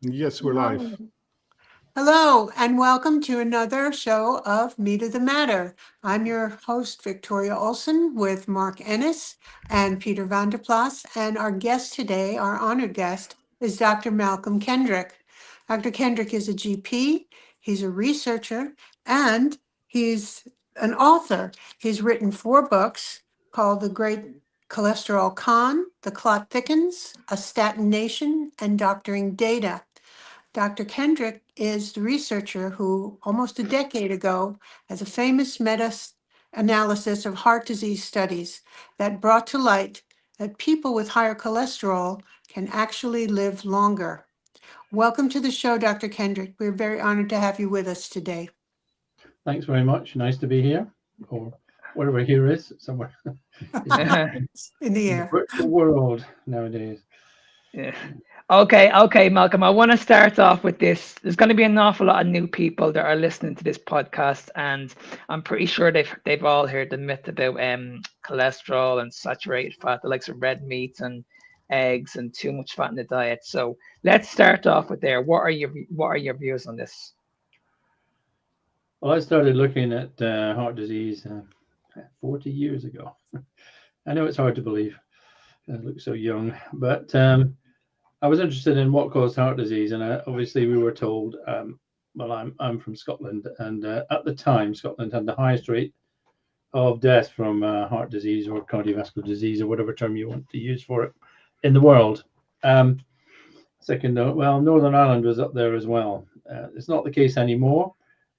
Yes, we're live. Hello. Hello, and welcome to another show of Meat of the Matter. I'm your host, Victoria Olson, with Mark Ennis and Peter Vanderplas. And our guest today, our honored guest, is Dr. Malcolm Kendrick. Dr. Kendrick is a GP, he's a researcher, and he's an author. He's written 4 books called The Great Cholesterol Con, The Clot Thickens, A Statin Nation, and Doctoring Data. Dr. Kendrick is the researcher who, almost a decade ago, has a famous meta-analysis of heart disease studies that brought to light that people with higher cholesterol can actually live longer. Welcome to the show, Dr. Kendrick. We're very honored to have you with us today. Thanks very much. Nice to be here, or wherever here is, somewhere In the in the air. virtual world nowadays. Yeah. Okay, Malcolm. I want to start off with this. There's going to be an awful lot of new people that are listening to this podcast, and I'm pretty sure they've all heard the myth about cholesterol and saturated fat, the likes of red meats and eggs and too much fat in the diet. So let's start off with there. What are your views on this? Well, I started looking at heart disease 40 years ago. I know it's hard to believe. I look so young, but I was interested in what caused heart disease, and obviously we were told. Well, I'm from Scotland, and at the time, Scotland had the highest rate of death from heart disease or cardiovascular disease or whatever term you want to use for it in the world. Um, Second, well, Northern Ireland was up there as well. It's not the case anymore,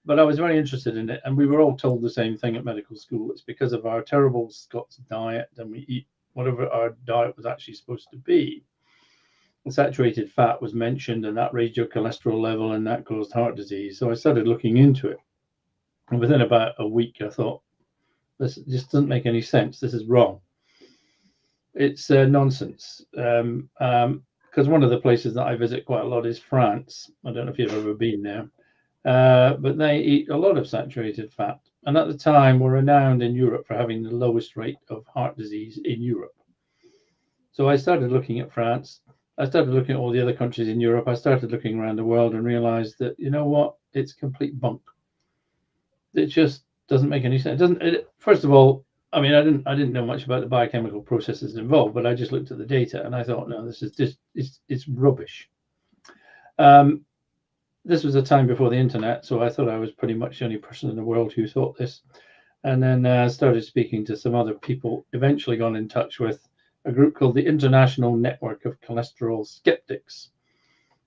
but I was very interested in it, and we were all told the same thing at medical school. It's because of our terrible Scots diet, and we eat whatever our diet was actually supposed to be. Saturated fat was mentioned, and that raised your cholesterol level, and that caused heart disease. So I started looking into it, and within about a week, I thought, this just doesn't make any sense. This is wrong. It's nonsense. Because one of the places that I visit quite a lot is France. I don't know if you've ever been there, but they eat a lot of saturated fat. And at the time, were renowned in Europe for having the lowest rate of heart disease in Europe. So I started looking at France. I started looking at all the other countries in Europe. I started looking around the world and realized that, you know what, it's complete bunk. It just doesn't make any sense. It doesn't. First of all, I mean, I didn't know much about the biochemical processes involved, but I just looked at the data and I thought, no, this is just it's rubbish. Um, this was a time before the internet, so I thought I was pretty much the only person in the world who thought this. And then started speaking to some other people. Eventually, got in touch with a group called the International Network of Cholesterol Skeptics,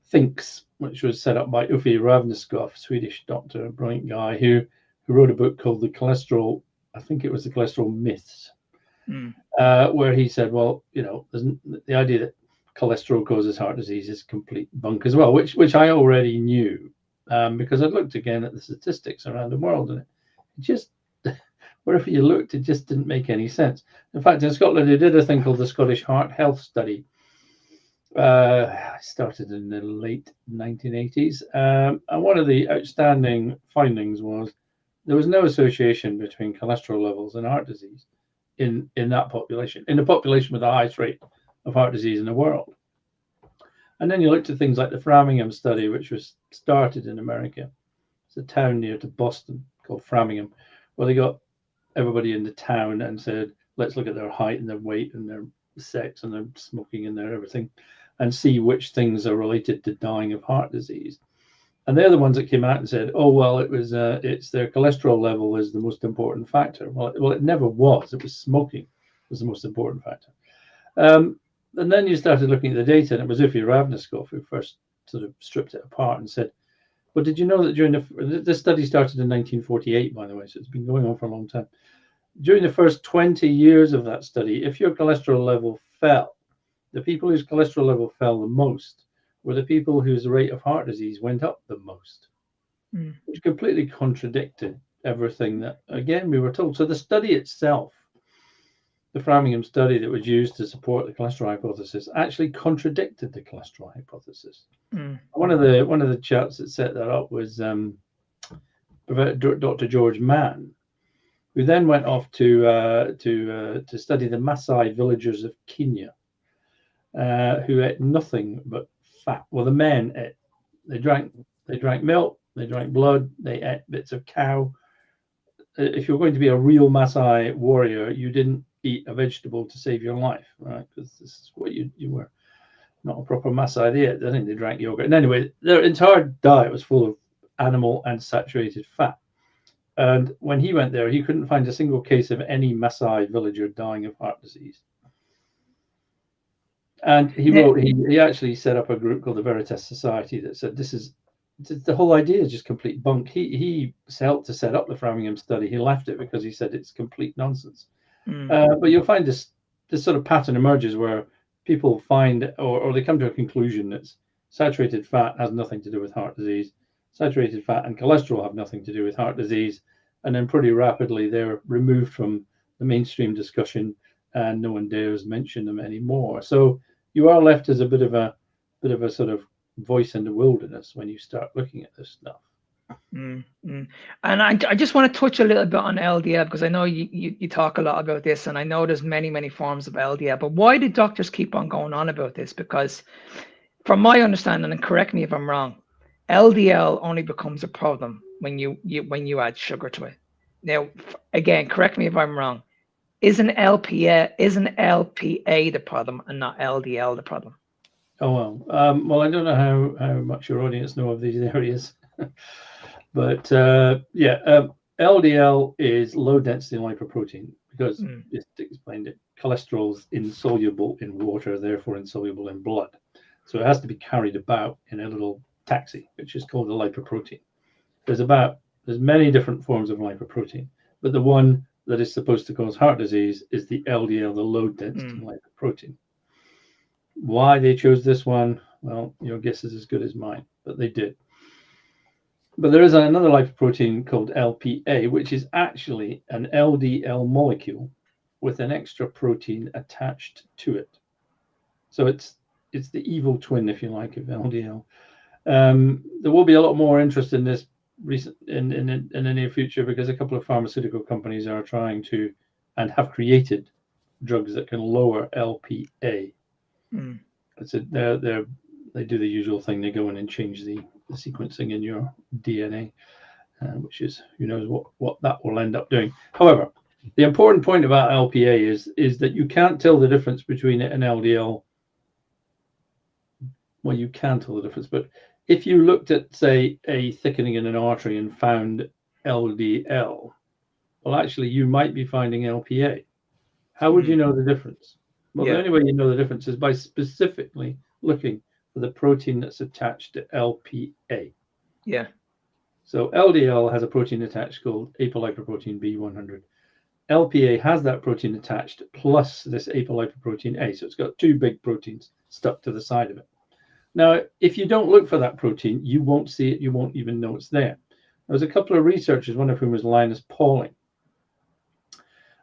Thinks, which was set up by Uffe Ravneskov, Swedish doctor, a brilliant guy who wrote a book called The Cholesterol, I think it was The Cholesterol Myths, Mm. where he said, well, you know, the idea that cholesterol causes heart disease is complete bunk as well, which I already knew because I'd looked again at the statistics around the world, and it just, wherever you looked, it just didn't make any sense. In fact, in Scotland, they did a thing called the Scottish Heart Health Study. Started in the late 1980s, and one of the outstanding findings was there was no association between cholesterol levels and heart disease in that population, in the population with the highest rate of heart disease in the world. And then you looked at things like the Framingham study, which was started in America. It's a town near to Boston called Framingham, where they got everybody in the town and said, let's look at their height and their weight and their sex and their smoking and their everything, and see which things are related to dying of heart disease. And they're the ones that came out and said, "Oh well, it's their cholesterol level is the most important factor." Well, it never was. It was smoking was the most important factor. Um, and then you started looking at the data, and it was Uffe Ravneskov who first sort of stripped it apart and said, "Well, did you know that during this study started in 1948, by the way, so it's been going on for a long time. During the first 20 years of that study, if your cholesterol level fell, the people whose cholesterol level fell the most were the people whose rate of heart disease went up the most, Mm. which completely contradicted everything that, again, we were told. So the study itself, the Framingham study that was used to support the cholesterol hypothesis, actually contradicted the cholesterol hypothesis. Mm. One of the chaps that set that up was Dr. George Mann, who then went off to study the Maasai villagers of Kenya, who ate nothing but fat. Well, the men ate They drank milk, they drank blood, they ate bits of cow. If you're going to be a real Maasai warrior, you didn't eat a vegetable to save your life, right? Because this is what you were. Not a proper Maasai diet. I think they drank yogurt. And anyway, their entire diet was full of animal and saturated fat. And when he went there, he couldn't find a single case of any Maasai villager dying of heart disease. And he actually set up a group called the Veritas Society that said the whole idea is just complete bunk. He helped to set up the Framingham study. He left it because he said it's complete nonsense. But you'll find this sort of pattern emerges where people find or they come to a conclusion that saturated fat has nothing to do with heart disease. Saturated fat and cholesterol have nothing to do with heart disease. And then pretty rapidly they're removed from the mainstream discussion and no one dares mention them anymore. So you are left as a bit of a sort of voice in the wilderness when you start looking at this stuff. And I just want to touch a little bit on LDL because I know you talk a lot about this, and I know there's many forms of LDL. But why do doctors keep on going on about this? Because from my understanding, and correct me if I'm wrong, LDL only becomes a problem when you add sugar to it. Now, again, correct me if I'm wrong. Isn't LPA the problem and not LDL the problem? Oh well, I don't know how much your audience know of these areas, but LDL is low density lipoprotein because just explained it. Cholesterol is insoluble in water, therefore insoluble in blood, so it has to be carried about in a little taxi, which is called a lipoprotein. There's many different forms of lipoprotein, but the one that is supposed to cause heart disease is the LDL, the low density lipoprotein. Why they chose this one, well, your guess is as good as mine, but they did. But there is another lipoprotein called LPA, which is actually an LDL molecule with an extra protein attached to it. So it's the evil twin, if you like, of LDL. There will be a lot more interest in this in the near future because a couple of pharmaceutical companies are trying to and have created drugs that can lower LPA. They do the usual thing. They go in and change the sequencing in your DNA, which is who knows what that will end up doing. However, the important point about LPA is that you can't tell the difference between it and LDL. Well, you can tell the difference, but if you looked at, say, a thickening in an artery and found LDL, well, actually, you might be finding LPA. How would you know the difference? Well, the only way you know the difference is by specifically looking for the protein that's attached to LPA. Yeah. So LDL has a protein attached called apolipoprotein B100. LPA has that protein attached plus this apolipoprotein A. So it's got two big proteins stuck to the side of it. Now, if you don't look for that protein, you won't see it. You won't even know it's there. There was a couple of researchers, one of whom was Linus Pauling.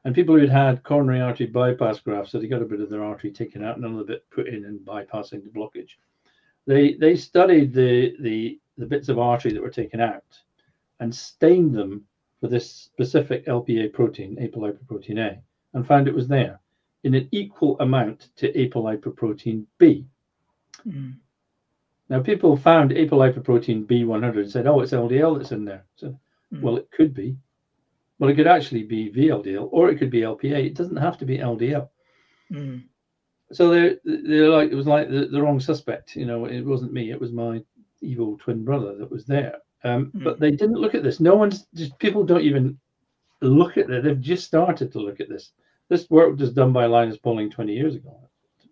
And people who'd had coronary artery bypass grafts, so they got a bit of their artery taken out and another bit put in and bypassing the blockage. They studied the bits of artery that were taken out and stained them for this specific LPA protein, apolipoprotein A, and found it was there in an equal amount to apolipoprotein B. Now, people found apolipoprotein B100 and said, oh, it's LDL that's in there. So, well, it could be. Well, it could actually be VLDL or it could be LPA. It doesn't have to be LDL. So they're like, it was like the wrong suspect. You know, it wasn't me. It was my evil twin brother that was there. But they didn't look at this. People don't even look at it. They've just started to look at this. This work was done by Linus Pauling 20 years ago,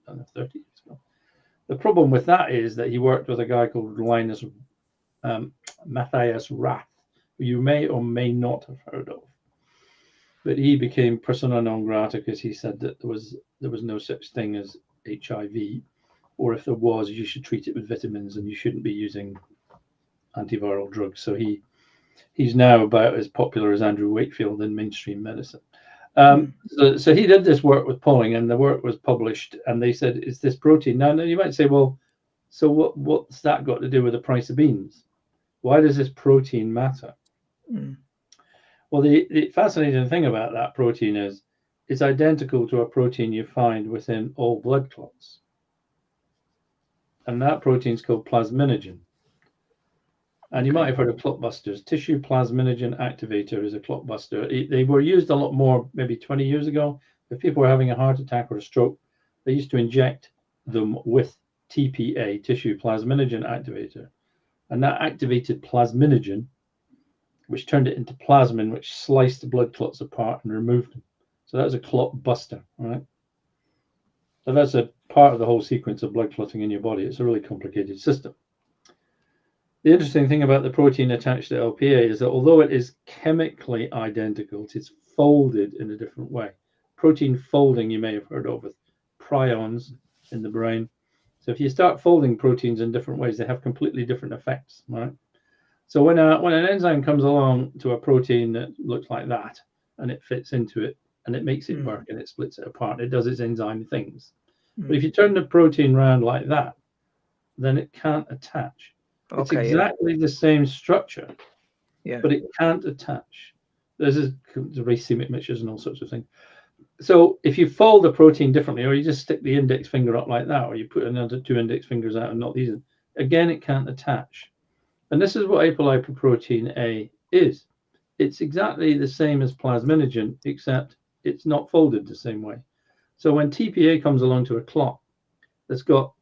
30 years ago. The problem with that is that he worked with a guy called Linus Matthias Rath, who you may or may not have heard of. But he became persona non grata because he said that there was no such thing as HIV, or if there was, you should treat it with vitamins and you shouldn't be using antiviral drugs. So he's now about as popular as Andrew Wakefield in mainstream medicine. So he did this work with Pauling, and the work was published, and they said, "Is this protein?" Now you might say, "Well, so what's that got to do with the price of beans? Why does this protein matter?" Well, the fascinating thing about that protein is it's identical to a protein you find within all blood clots, and that protein is called plasminogen. And you might have heard of clot busters. Tissue plasminogen activator is a clot buster. They were used a lot more maybe 20 years ago. If people were having a heart attack or a stroke, they used to inject them with TPA, tissue plasminogen activator. And that activated plasminogen, which turned it into plasmin, which sliced the blood clots apart and removed them. So that was a clot buster, right? So that's a part of the whole sequence of blood clotting in your body. It's a really complicated system. The interesting thing about the protein attached to LPA is that although it is chemically identical, it's folded in a different way. Protein folding you may have heard of with prions in the brain. So if you start folding proteins in different ways, they have completely different effects, right? So when an enzyme comes along to a protein that looks like that, and it fits into it, and it makes it work, and it splits it apart, it does its enzyme things. But if you turn the protein around like that, then it can't attach. It's exactly the same structure, but it can't attach. There's racemic mixtures and all sorts of things. So if you fold the protein differently, or you just stick the index finger up like that, or you put another 2 index fingers out and not these, again, it can't attach. And this is what apolipoprotein A is. It's exactly the same as plasminogen, except it's not folded the same way. So when TPA comes along to a clot that's got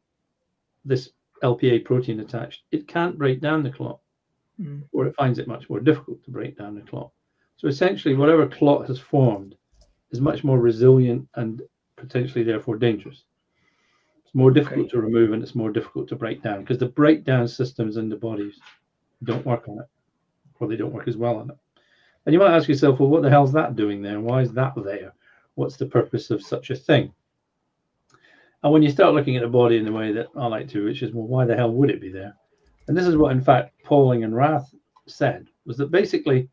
this LPA protein attached, it can't break down the clot, or it finds it much more difficult to break down the clot. So essentially, whatever clot has formed is much more resilient and potentially therefore dangerous. It's more difficult to remove, and it's more difficult to break down, because the breakdown systems in the bodies don't work on it, or they don't work as well on it. And you might ask yourself, well, what the hell's that doing there? Why is that there? What's the purpose of such a thing? And when you start looking at the body in the way that I like to, which is, well, why the hell would it be there? And this is what, in fact, Pauling and Rath said, was that basically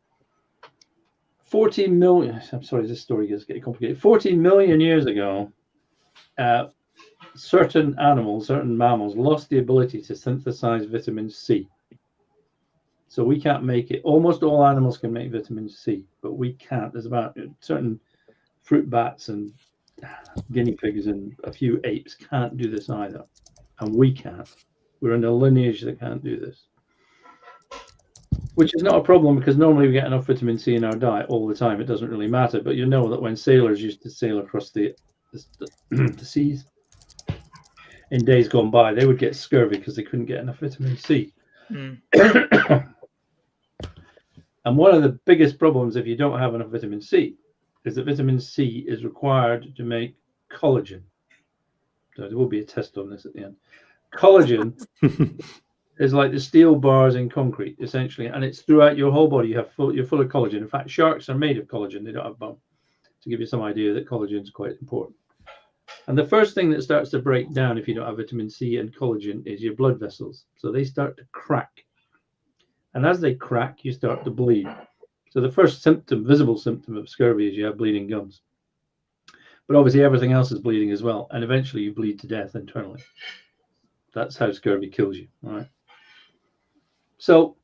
40 million, I'm sorry, this story is getting complicated. 40 million years ago, certain animals, certain mammals lost the ability to synthesize vitamin C. So we can't make it. Almost all animals can make vitamin C, but we can't. There's about certain fruit bats and guinea pigs and a few apes can't do this either. And we can't. We're in a lineage that can't do this. Which is not a problem, because normally we get enough vitamin C in our diet all the time. It doesn't really matter. But you know that when sailors used to sail across the seas in days gone by, they would get scurvy because they couldn't get enough vitamin C. And one of the biggest problems if you don't have enough vitamin C is that vitamin C is required to make collagen. So there will be a test on this at the end. Collagen is like the steel bars in concrete, essentially, and it's throughout your whole body. You're full of collagen. In fact, sharks are made of collagen. They don't have bone. To give you some idea that collagen is quite important. And the first thing that starts to break down if you don't have vitamin C and collagen is your blood vessels. So they start to crack. And as they crack, you start to bleed. So the first symptom, visible symptom of scurvy, is you have bleeding gums. But obviously everything else is bleeding as well. And eventually you bleed to death internally. That's how scurvy kills you, all right? So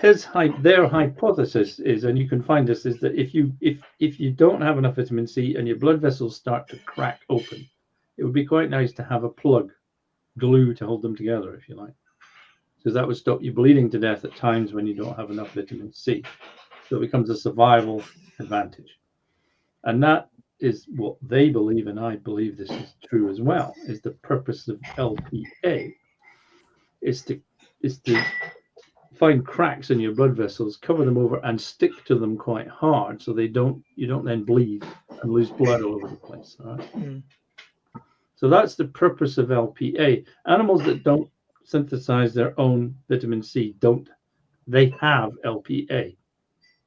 their hypothesis is, and you can find this, is that if you don't have enough vitamin C and your blood vessels start to crack open, it would be quite nice to have a plug, glue to hold them together, if you like. Because that would stop you bleeding to death at times when you don't have enough vitamin C. So it becomes a survival advantage. And that is what they believe, and I believe this is true as well, is the purpose of LPA is to find cracks in your blood vessels, cover them over, and stick to them quite hard, so you don't then bleed and lose blood all over the place. All right? So that's the purpose of LPA. Animals that don't synthesize their own vitamin C they have LPA,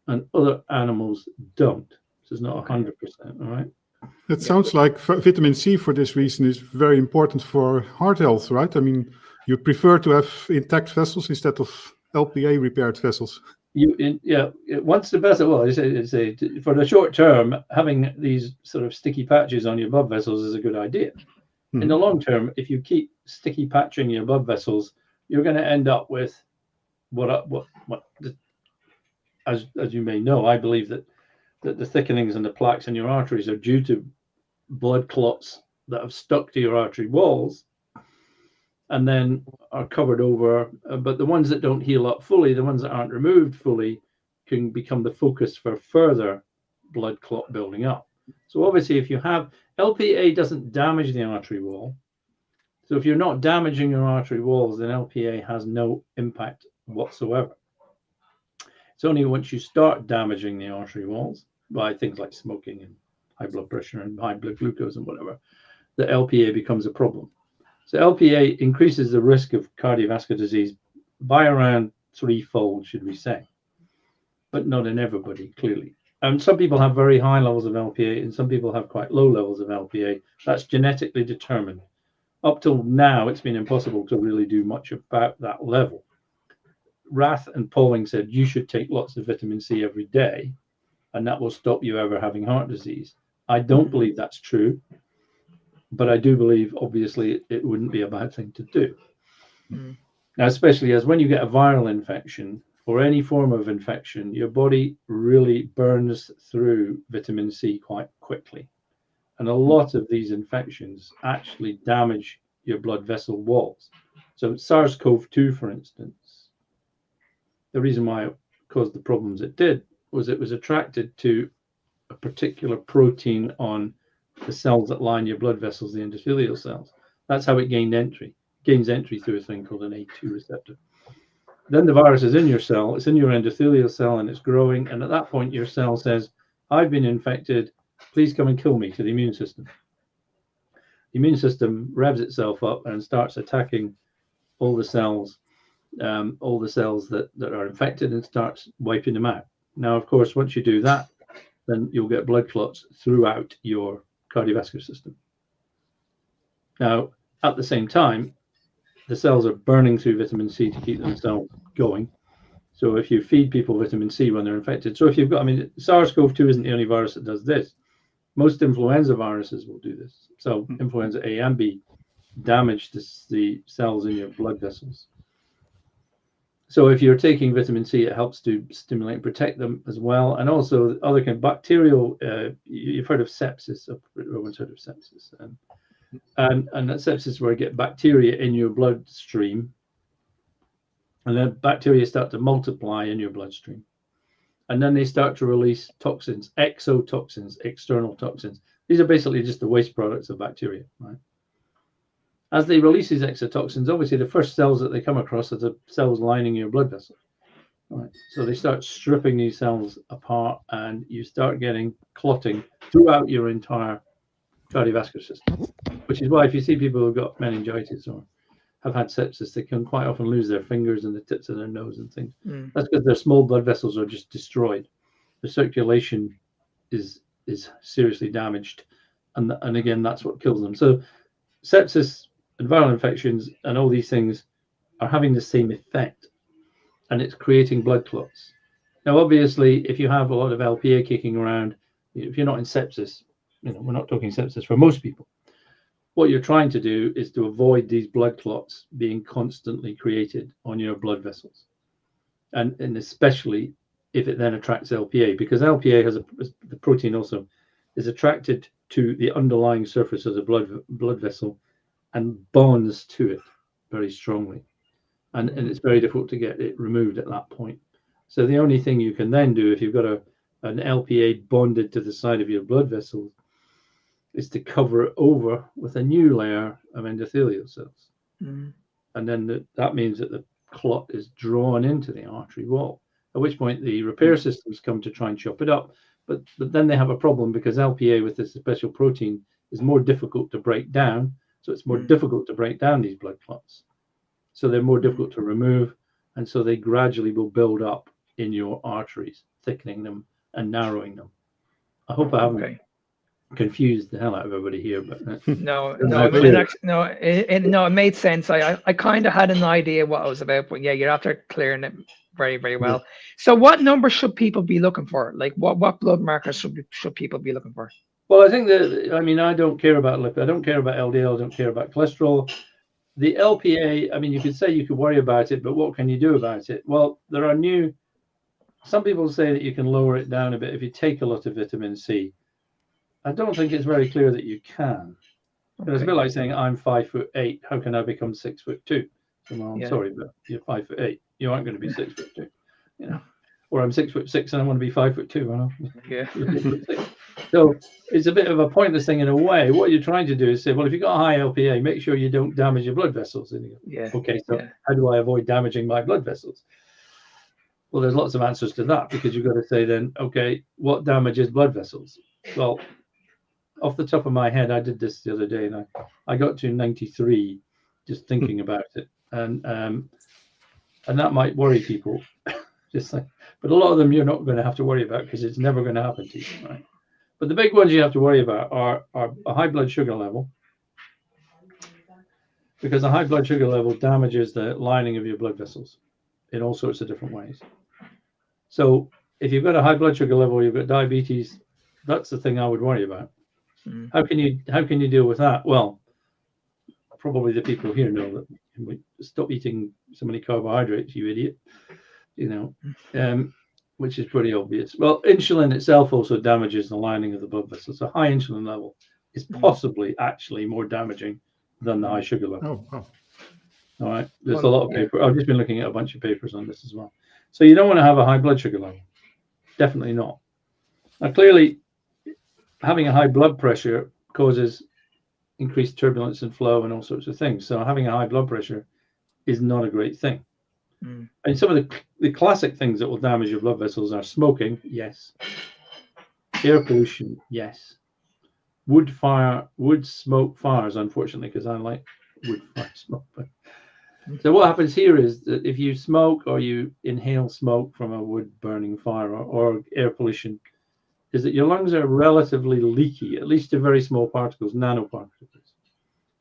and other animals don't. So it's not 100%. All right. It sounds like vitamin C for this reason is very important for heart health, right? I mean, you prefer to have intact vessels instead of LPA repaired vessels. Once the vessel, well, for the short term, having these sort of sticky patches on your blood vessels is a good idea. In the long term, if you keep sticky patching your blood vessels, you're going to end up with as you may know, I believe that the thickenings and the plaques in your arteries are due to blood clots that have stuck to your artery walls. and then are covered over. But the ones that don't heal up fully, the ones that aren't removed fully, can become the focus for further blood clot building up. So obviously, if you have LPA, doesn't damage the artery wall. So if you're not damaging your artery walls, then LPA has no impact whatsoever. It's only once you start damaging the artery walls by things like smoking and high blood pressure and high blood glucose and whatever, that LPA becomes a problem. So LPA increases the risk of cardiovascular disease by around threefold, should we say, but not in everybody, clearly. And some people have very high levels of LPA and some people have quite low levels of LPA. That's genetically determined. Up till now, it's been impossible to really do much about that level. Rath and Pauling said you should take lots of vitamin C every day, and that will stop you ever having heart disease. I don't believe that's true, but I do believe, obviously, it wouldn't be a bad thing to do. Now, especially as when you get a viral infection or any form of infection, your body really burns through vitamin C quite quickly. And a lot of these infections actually damage your blood vessel walls. So SARS-CoV-2, for instance, the reason why it caused the problems it did was it was attracted to a particular protein on the cells that line your blood vessels, the endothelial cells. That's how it gained entry. It gains entry through a thing called an A2 receptor. Then the virus is in your cell, it's in your endothelial cell, and it's growing. And at that point, your cell says, I've been infected, please come and kill me, to the immune system. The immune system revs itself up and starts attacking all the cells that are infected, and starts wiping them out. Now, of course, once you do that, then you'll get blood clots throughout your cardiovascular system. Now, at the same time, the cells are burning through vitamin C to keep themselves going. So if you feed people vitamin C when they're infected, so if you've got, I mean, SARS-CoV-2 isn't the only virus that does this. Most influenza viruses will do this. So influenza A and B damage the cells in your blood vessels. So if you're taking vitamin C, it helps to stimulate and protect them as well. And also other kind of bacterial, you've heard of sepsis, everyone's heard of sepsis. And that sepsis is where you get bacteria in your bloodstream. And then bacteria start to multiply in your bloodstream. And then they start to release toxins, exotoxins, external toxins. These are basically just the waste products of bacteria, right? As they release these exotoxins, obviously the first cells that they come across are the cells lining your blood vessels. Right? So they start stripping these cells apart, and you start getting clotting throughout your entire cardiovascular system, which is why if you see people who've got meningitis or have had sepsis, they can quite often lose their fingers and the tips of their nose and things. That's because their small blood vessels are just destroyed. The circulation is seriously damaged, and again, that's what kills them. So sepsis and viral infections and all these things are having the same effect, and it's creating blood clots. Now, obviously, if you have a lot of LPA kicking around, if you're not in sepsis, we're not talking sepsis for most people. What you're trying to do is to avoid these blood clots being constantly created on your blood vessels, and especially if it then attracts LPA, because LPA has the protein also is attracted to the underlying surface of the blood vessel and bonds to it very strongly, and it's very difficult to get it removed at that point. So the only thing you can then do if you've got an LPA bonded to the side of your blood vessels is to cover it over with a new layer of endothelial cells. And then that means that the clot is drawn into the artery wall, at which point the repair systems come to try and chop it up. But then they have a problem because LPA with this special protein is more difficult to break down. So it's more difficult to break down these blood clots. So they're more difficult to remove. And so they gradually will build up in your arteries, thickening them and narrowing them. I hope I haven't confused the hell out of everybody here, but it made sense. I kind of had an idea what I was about, but yeah, you're after clearing it very, very well. So what number should people be looking for? Like what blood markers should people be looking for? Well, I think I don't care about lipid, I don't care about LDL, I don't care about cholesterol. The LPA, I mean, you could say you could worry about it, but what can you do about it? Well, there are some people say that you can lower it down a bit if you take a lot of vitamin C. I don't think it's very clear that you can. It's a bit like saying I'm 5'8". How can I become 6'2"? Well, I'm sorry, but you're 5'8". You aren't going to be 6'2", you know. Or I'm 6'6" and I want to be 5'2". Well, Yeah. you're 6'6". So it's a bit of a pointless thing in a way. What you're trying to do is say, well, if you've got a high LPA, make sure you don't damage your blood vessels. And you go, Yeah. okay, so how do I avoid damaging my blood vessels? Well, there's lots of answers to that, because you've got to say then, okay, what damages blood vessels? Well, off the top of my head, I did this the other day, and I got to 93 just thinking about it, and that might worry people, just like, but a lot of them you're not going to have to worry about, because it's never going to happen to you, right? But the big ones you have to worry about are a high blood sugar level, because a high blood sugar level damages the lining of your blood vessels in all sorts of different ways. So if you've got a high blood sugar level, you've got diabetes, that's the thing I would worry about. How can you deal with that? Well, probably the people here know that we stop eating so many carbohydrates, you idiot, you know, which is pretty obvious. Well, insulin itself also damages the lining of the blood vessels. A high insulin level is possibly actually more damaging than the high sugar level. Oh, wow. All right, there's a lot of paper. I've just been looking at a bunch of papers on this as well. So you don't want to have a high blood sugar level. Definitely not. Now, clearly, having a high blood pressure causes increased turbulence and flow and all sorts of things. So having a high blood pressure is not a great thing. And some of the classic things that will damage your blood vessels are smoking, yes. Air pollution, yes. Wood smoke fires, unfortunately, because I like wood fire smoke. So what happens here is that if you smoke or you inhale smoke from a wood burning fire or air pollution, is that your lungs are relatively leaky, at least to very small particles, nanoparticles.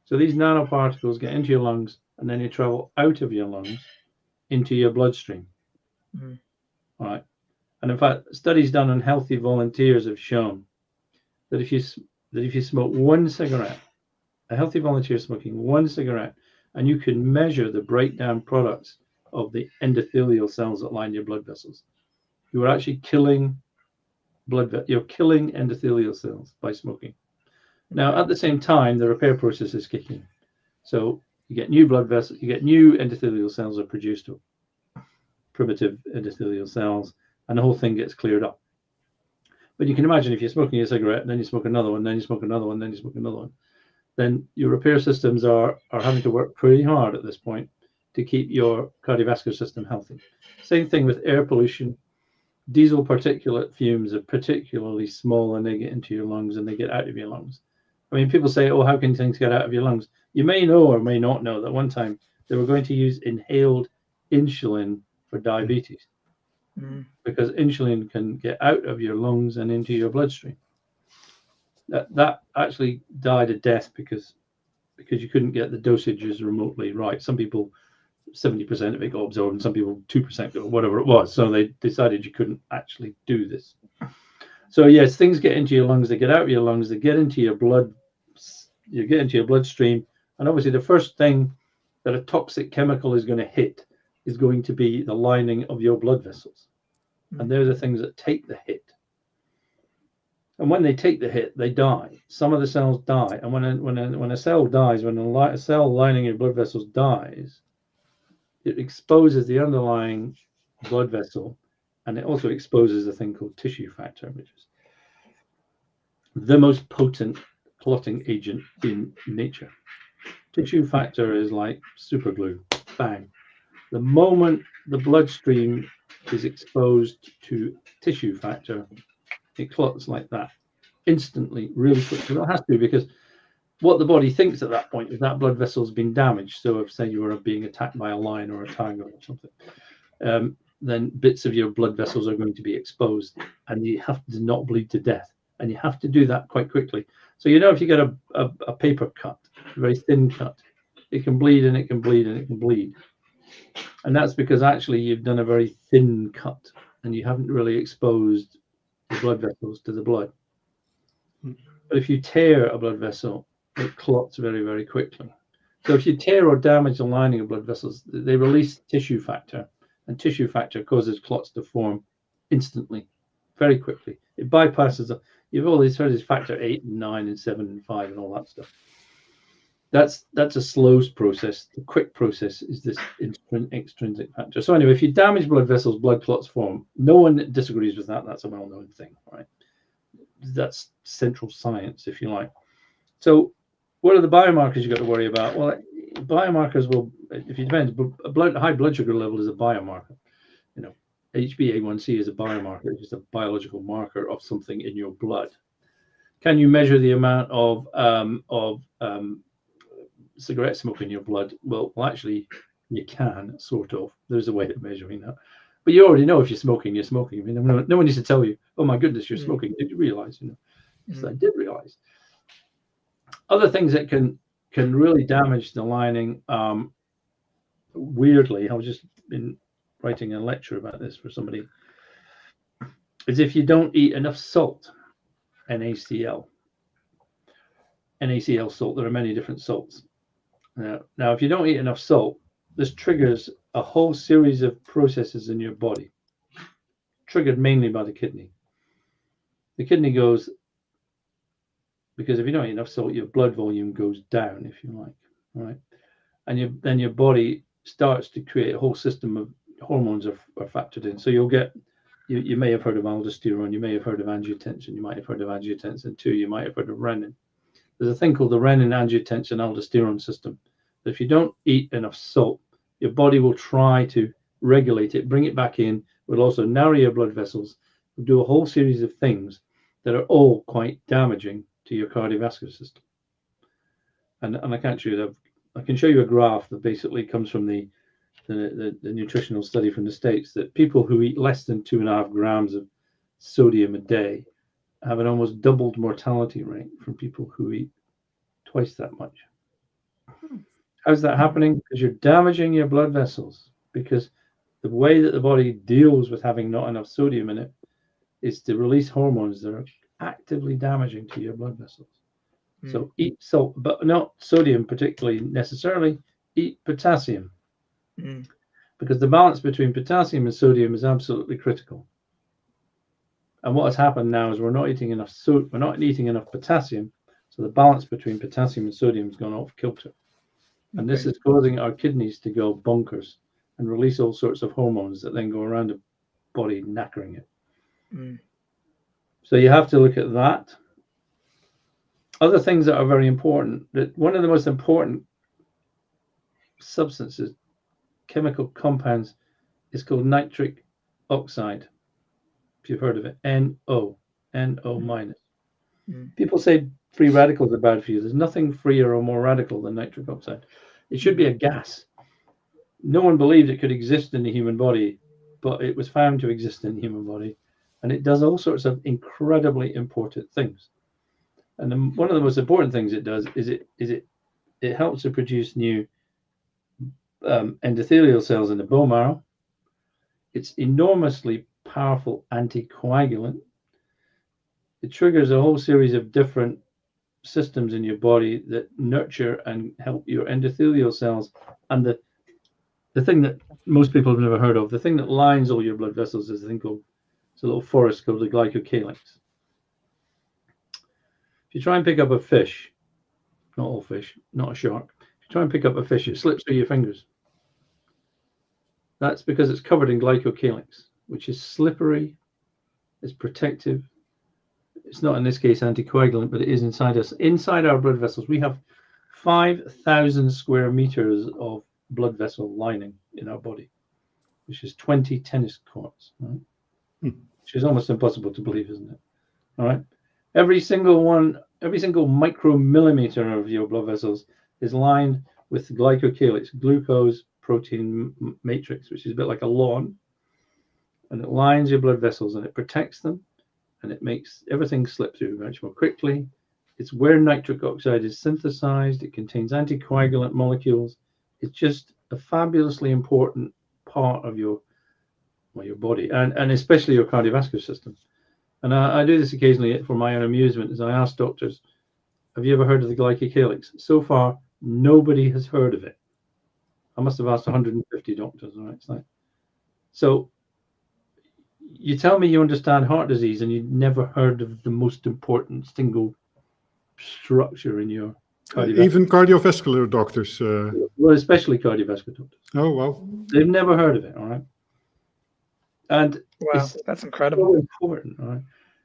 So these nanoparticles get into your lungs, and then they travel out of your lungs into your bloodstream. All right. And in fact, studies done on healthy volunteers have shown that if you smoke one cigarette, a healthy volunteer smoking one cigarette, and you can measure the breakdown products of the endothelial cells that line your blood vessels, you are actually killing you're killing endothelial cells by smoking. Now, at the same time, the repair process is kicking. So you get new blood vessels, you get new endothelial cells are produced, primitive endothelial cells, and the whole thing gets cleared up. But you can imagine if you're smoking a cigarette, then you smoke another one, then you smoke another one, then you smoke another one, then your repair systems are having to work pretty hard at this point to keep your cardiovascular system healthy. Same thing with air pollution. Diesel particulate fumes are particularly small, and they get into your lungs and they get out of your lungs. I mean, people say, oh, how can things get out of your lungs? You may know or may not know that one time they were going to use inhaled insulin for diabetes, because insulin can get out of your lungs and into your bloodstream. That actually died a death because you couldn't get the dosages remotely right. Some people, 70% of it got absorbed, and some people 2% or whatever it was. So they decided you couldn't actually do this. So yes, things get into your lungs, they get out of your lungs, they get into your blood, you get into your bloodstream, and obviously the first thing that a toxic chemical is going to hit is going to be the lining of your blood vessels. And they're the things that take the hit. And when they take the hit, they die. Some of the cells die. And when a cell dies, when a cell lining your blood vessels dies, it exposes the underlying blood vessel, and it also exposes a thing called tissue factor, which is the most potent clotting agent in nature. Tissue factor is like super glue. Bang. The moment the bloodstream is exposed to tissue factor, it clots like that instantly, really quickly. It has to, because what the body thinks at that point is that blood vessel's been damaged. So if, say, you were being attacked by a lion or a tiger or something, then bits of your blood vessels are going to be exposed, and you have to not bleed to death. And you have to do that quite quickly. So, you know, if you get a paper cut, a very thin cut, it can bleed and it can bleed and it can bleed. And that's because actually you've done a very thin cut and you haven't really exposed the blood vessels to the blood. But if you tear a blood vessel, it clots very, very quickly. So if you tear or damage the lining of blood vessels, they release tissue factor, and tissue factor causes clots to form instantly, very quickly. It bypasses, you've always heard this factor 8 and 9 and 7 and 5 and all that stuff. That's a slow process. The quick process is this extrinsic factor. So anyway, if you damage blood vessels, blood clots form. No one disagrees with that. That's a well-known thing, right? That's central science, if you like. So what are the biomarkers you've got to worry about? Well, biomarkers will, if you depend, high blood sugar level is a biomarker. You know, HbA1c is a biomarker. It's just a biological marker of something in your blood. Can you measure the amount of cigarette smoke in your blood? Well, actually, you can, sort of. There's a way of measuring that. But you already know if you're smoking, you're smoking. I mean, no one needs to tell you, oh my goodness, you're smoking. Did you realize? You know, yes, I did realize. Other things that can really damage the lining, weirdly, I've just been writing a lecture about this for somebody, is if you don't eat enough salt, NaCl. NaCl salt, there are many different salts. Now, if you don't eat enough salt, this triggers a whole series of processes in your body, triggered mainly by the kidney. The kidney goes, because if you don't eat enough salt, your blood volume goes down, if you like, right? And then your body starts to create a whole system of hormones are factored in. So you'll get, you may have heard of aldosterone, you may have heard of angiotensin, you might have heard of angiotensin 2, you might have heard of renin. There's a thing called the renin-angiotensin aldosterone system. If you don't eat enough salt, your body will try to regulate it, bring it back in, will also narrow your blood vessels, will do a whole series of things that are all quite damaging to your cardiovascular system. And I can't show you that. I can show you a graph that basically comes from the nutritional study from the States, that people who eat less than 2.5 grams of sodium a day have an almost doubled mortality rate from people who eat twice that much. How's that happening? Because you're damaging your blood vessels, because the way that the body deals with having not enough sodium in it is to release hormones that are actively damaging to your blood vessels. So eat salt, but not sodium particularly necessarily, eat potassium. Because the balance between potassium and sodium is absolutely critical. And what has happened now is we're not eating enough potassium, so the balance between potassium and sodium has gone off kilter. And this is causing our kidneys to go bonkers and release all sorts of hormones that then go around the body, knackering it. So you have to look at that. Other things that are very important, that one of the most important substances, chemical compounds, is called nitric oxide. If you've heard of it, NO minus. People say free radicals are bad for you. There's nothing freer or more radical than nitric oxide. It should be a gas. No one believed it could exist in the human body, but it was found to exist in the human body, and it does all sorts of incredibly important things. And one of the most important things it does is it helps to produce new endothelial cells in the bone marrow. It's enormously powerful anticoagulant. It triggers a whole series of different systems in your body that nurture and help your endothelial cells. And the thing that most people have never heard of, the thing that lines all your blood vessels is a thing called, it's a little forest called the glycocalyx. If you try and pick up a fish, not all fish, not a shark, if you try and pick up a fish, it slips through your fingers. That's because it's covered in glycocalyx, which is slippery, it's protective. It's not in this case anticoagulant, but it is inside us. Inside our blood vessels, we have 5,000 square meters of blood vessel lining in our body, which is 20 tennis courts, right? Which is almost impossible to believe, isn't it? All right. Every single micromillimeter of your blood vessels is lined with glycocalyx, glucose protein matrix, which is a bit like a lawn, and it lines your blood vessels and it protects them, and it makes everything slip through much more quickly. It's where nitric oxide is synthesized. It contains anticoagulant molecules. It's just a fabulously important part of your body, and especially your cardiovascular system. And I do this occasionally for my own amusement, as I ask doctors, have you ever heard of the glycocalyx? So far, nobody has heard of it. I must have asked 150 doctors. All right, it's like, so you tell me you understand heart disease and you've never heard of the most important single structure in your Even cardiovascular doctors. Well, especially cardiovascular doctors. Oh, well. They've never heard of it, all right? And Wow, that's incredible. so important, all right?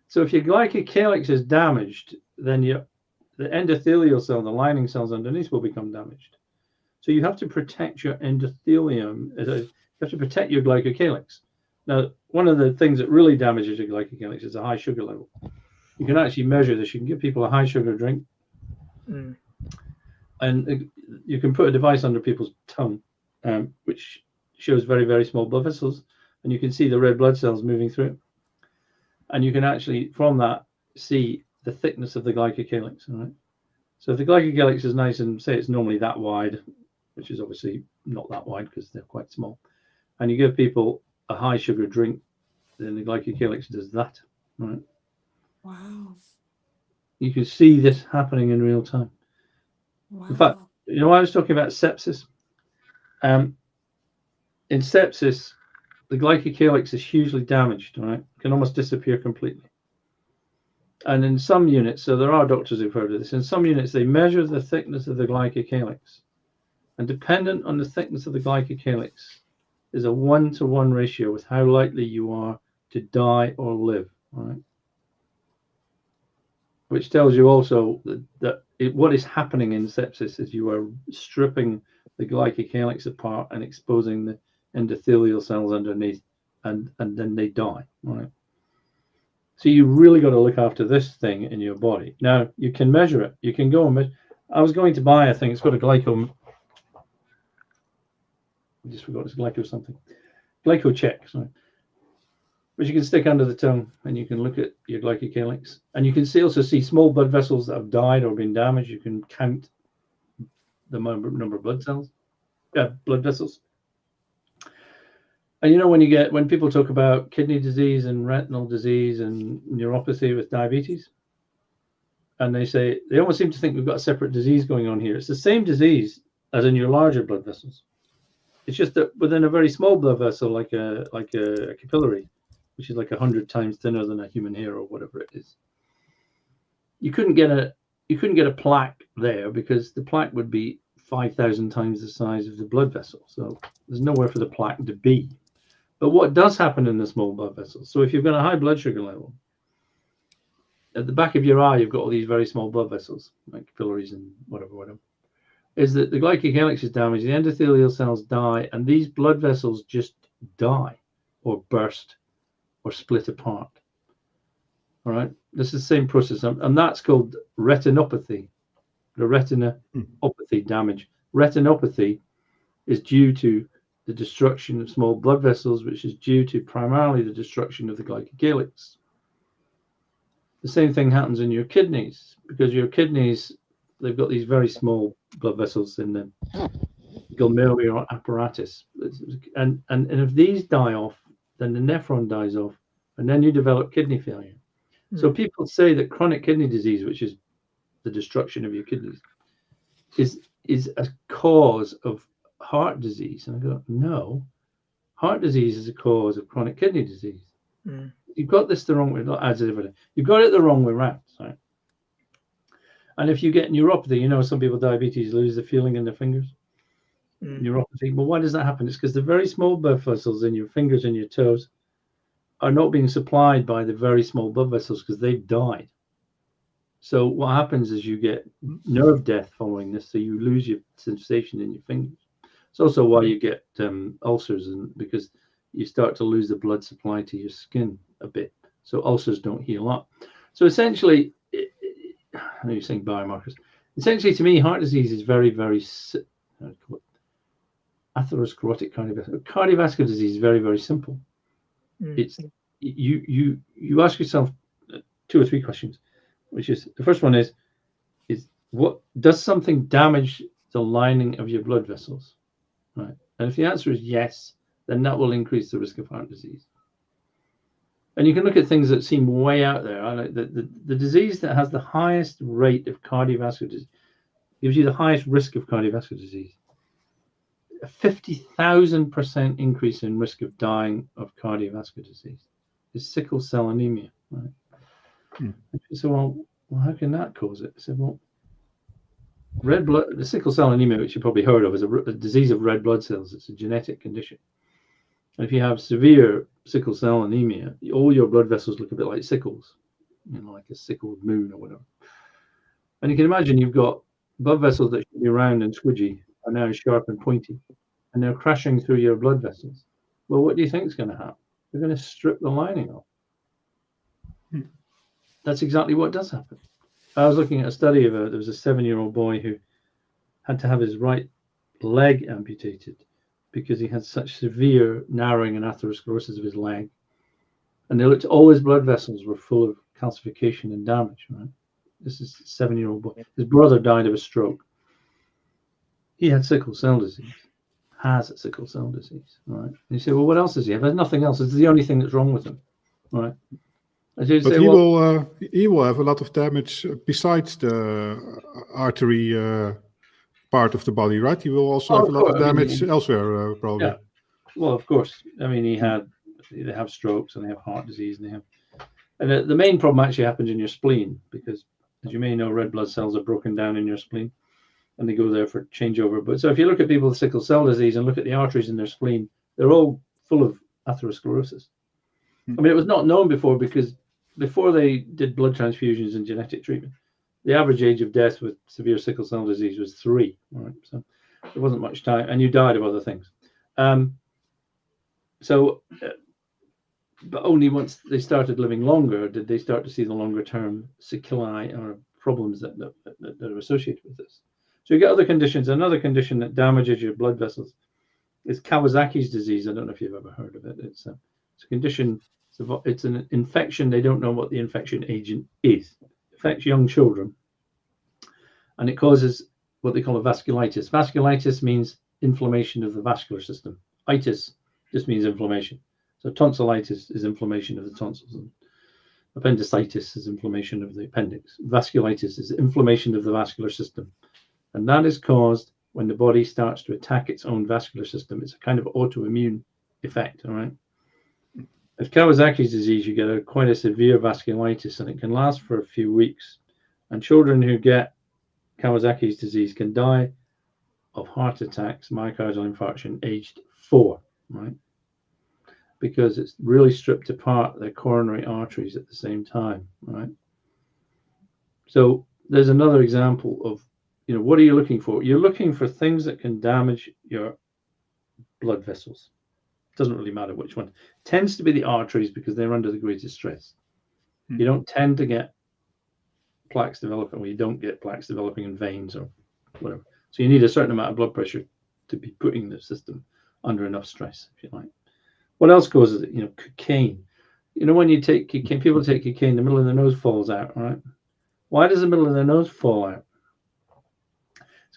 So if your glycocalyx is damaged, then the endothelial cell, the lining cells underneath, will become damaged. So you have to protect your endothelium. You have to protect your glycocalyx. Now, one of the things that really damages your glycocalyx is a high sugar level. You can actually measure this. You can give people a high sugar drink, and you can put a device under people's tongue, which shows very, very small blood vessels, and you can see the red blood cells moving through it. And you can actually, from that, see the thickness of the glycocalyx. All right. So if the glycocalyx is nice and say it's normally that wide, which is obviously not that wide because they're quite small, and you give people a high sugar drink, then the glycocalyx does that. Right. Wow. You can see this happening in real time. Wow. In fact, you know, I was talking about sepsis. In sepsis, the glycocalyx is hugely damaged, right? It can almost disappear completely. And in some units, so there are doctors who've heard of this, in some units, they measure the thickness of the glycocalyx. And dependent on the thickness of the glycocalyx is a 1-to-1 ratio with how likely you are to die or live, right? Which tells you also that what is happening in sepsis is you are stripping the glycocalyx apart and exposing the endothelial cells underneath, and then they die, right? So you really got to look after this thing in your body. Now, you can measure it. You can go and measure. I was going to buy a thing. It's got a I just forgot it's glyco something. Glyco check, sorry. Which you can stick under the tongue, and you can look at your glycocalyx. And you can also see small blood vessels that have died or been damaged. You can count the number of blood vessels. And you know, when people talk about kidney disease and retinal disease and neuropathy with diabetes, and they almost seem to think we've got a separate disease going on here. It's the same disease as in your larger blood vessels. It's just that within a very small blood vessel, like a capillary, which is like 100 times thinner than a human hair or whatever it is, you couldn't get a plaque there because the plaque would be 5,000 times the size of the blood vessel. So there's nowhere for the plaque to be. But what does happen in the small blood vessels? So if you've got a high blood sugar level, at the back of your eye, you've got all these very small blood vessels, like capillaries and whatever, is that the glycocalyx is damaged, the endothelial cells die, and these blood vessels just die or burst or split apart. All right, this is the same process, and that's called retinopathy, the retinopathy damage. Retinopathy is due to the destruction of small blood vessels, which is due to primarily the destruction of the glycocalyx. The same thing happens in your kidneys, because your kidneys, they've got these very small blood vessels in the glomerular apparatus. And if these die off, then the nephron dies off, and then you develop kidney failure. So people say that chronic kidney disease, which is the destruction of your kidneys, is a cause of heart disease. And I go, no, heart disease is a cause of chronic kidney disease. You've got this the wrong way. You've got it the wrong way around, right? And if you get neuropathy, you know, some people with diabetes lose the feeling in their fingers. Neuropathy. Well, why does that happen? It's because the very small blood vessels in your fingers and your toes are not being supplied by the very small blood vessels because they've died. So what happens is you get nerve death following this, so you lose your sensation in your fingers. It's also why you get ulcers, and because you start to lose the blood supply to your skin a bit. So ulcers don't heal up. So essentially, I know you're saying biomarkers. Essentially, to me, heart disease is very, very atherosclerotic cardiovascular disease is very, very simple. It's you ask yourself 2 or 3 questions, which is the first one is what does something damage the lining of your blood vessels, right? And if the answer is yes, then that will increase the risk of heart disease. And you can look at things that seem way out there. The disease that has the highest rate of cardiovascular disease gives you the highest risk of cardiovascular disease. A 50,000% increase in risk of dying of cardiovascular disease is sickle cell anemia. Right? So, well, how can that cause it? I said, well, the sickle cell anemia, which you probably heard of, is a disease of red blood cells. It's a genetic condition. And if you have severe sickle cell anemia, all your blood vessels look a bit like sickles, like a sickled moon or whatever. And you can imagine you've got blood vessels that should be round and squidgy are now sharp and pointy, and they're crashing through your blood vessels. Well, what do you think is going to happen? They're going to strip the lining off. That's exactly what does happen. I was looking at a study of there was a 7-year-old boy who had to have his right leg amputated because he had such severe narrowing and atherosclerosis of his leg. And they looked, all his blood vessels were full of calcification and damage, right? This is a 7-year-old boy. His brother died of a stroke. He had sickle cell disease, has sickle cell disease, right? And you say, well, what else does he have? There's nothing else. It's the only thing that's wrong with him, right? But he will have a lot of damage besides the artery part of the body, right? He will also have a lot of damage elsewhere, probably. Yeah. Well, of course. I mean, they have strokes and they have heart disease, and the main problem actually happens in your spleen because, as you may know, red blood cells are broken down in your spleen, and they go there for changeover. But so if you look at people with sickle cell disease and look at the arteries in their spleen, they're all full of atherosclerosis. I mean, it was not known before because before they did blood transfusions and genetic treatment, the average age of death with severe sickle cell disease was 3. Right? So there wasn't much time, and you died of other things. But only once they started living longer did they start to see the longer term sequelae or problems that are associated with this. So you get other conditions. Another condition that damages your blood vessels is Kawasaki's disease. I don't know if you've ever heard of it. It's a condition. It's an infection. They don't know what the infection agent is. It affects young children, and it causes what they call a vasculitis. Vasculitis means inflammation of the vascular system. Itis just means inflammation. So tonsillitis is inflammation of the tonsils, and appendicitis is inflammation of the appendix. Vasculitis is inflammation of the vascular system, and that is caused when the body starts to attack its own vascular system. It's a kind of autoimmune effect, all right? With Kawasaki's disease, you get quite a severe vasculitis, and it can last for a few weeks. And children who get Kawasaki's disease can die of heart attacks, myocardial infarction, aged 4, right? Because it's really stripped apart their coronary arteries at the same time, right? So there's another example of, what are you looking for? You're looking for things that can damage your blood vessels. Doesn't really matter which one. It tends to be the arteries because they're under the greatest stress. You don't tend to get plaques developing, or you don't get plaques developing in veins or whatever. So you need a certain amount of blood pressure to be putting the system under enough stress, if you like. What else causes it? Cocaine. When you take cocaine, people take cocaine, the middle of the nose falls out, right? Why does the middle of the nose fall out?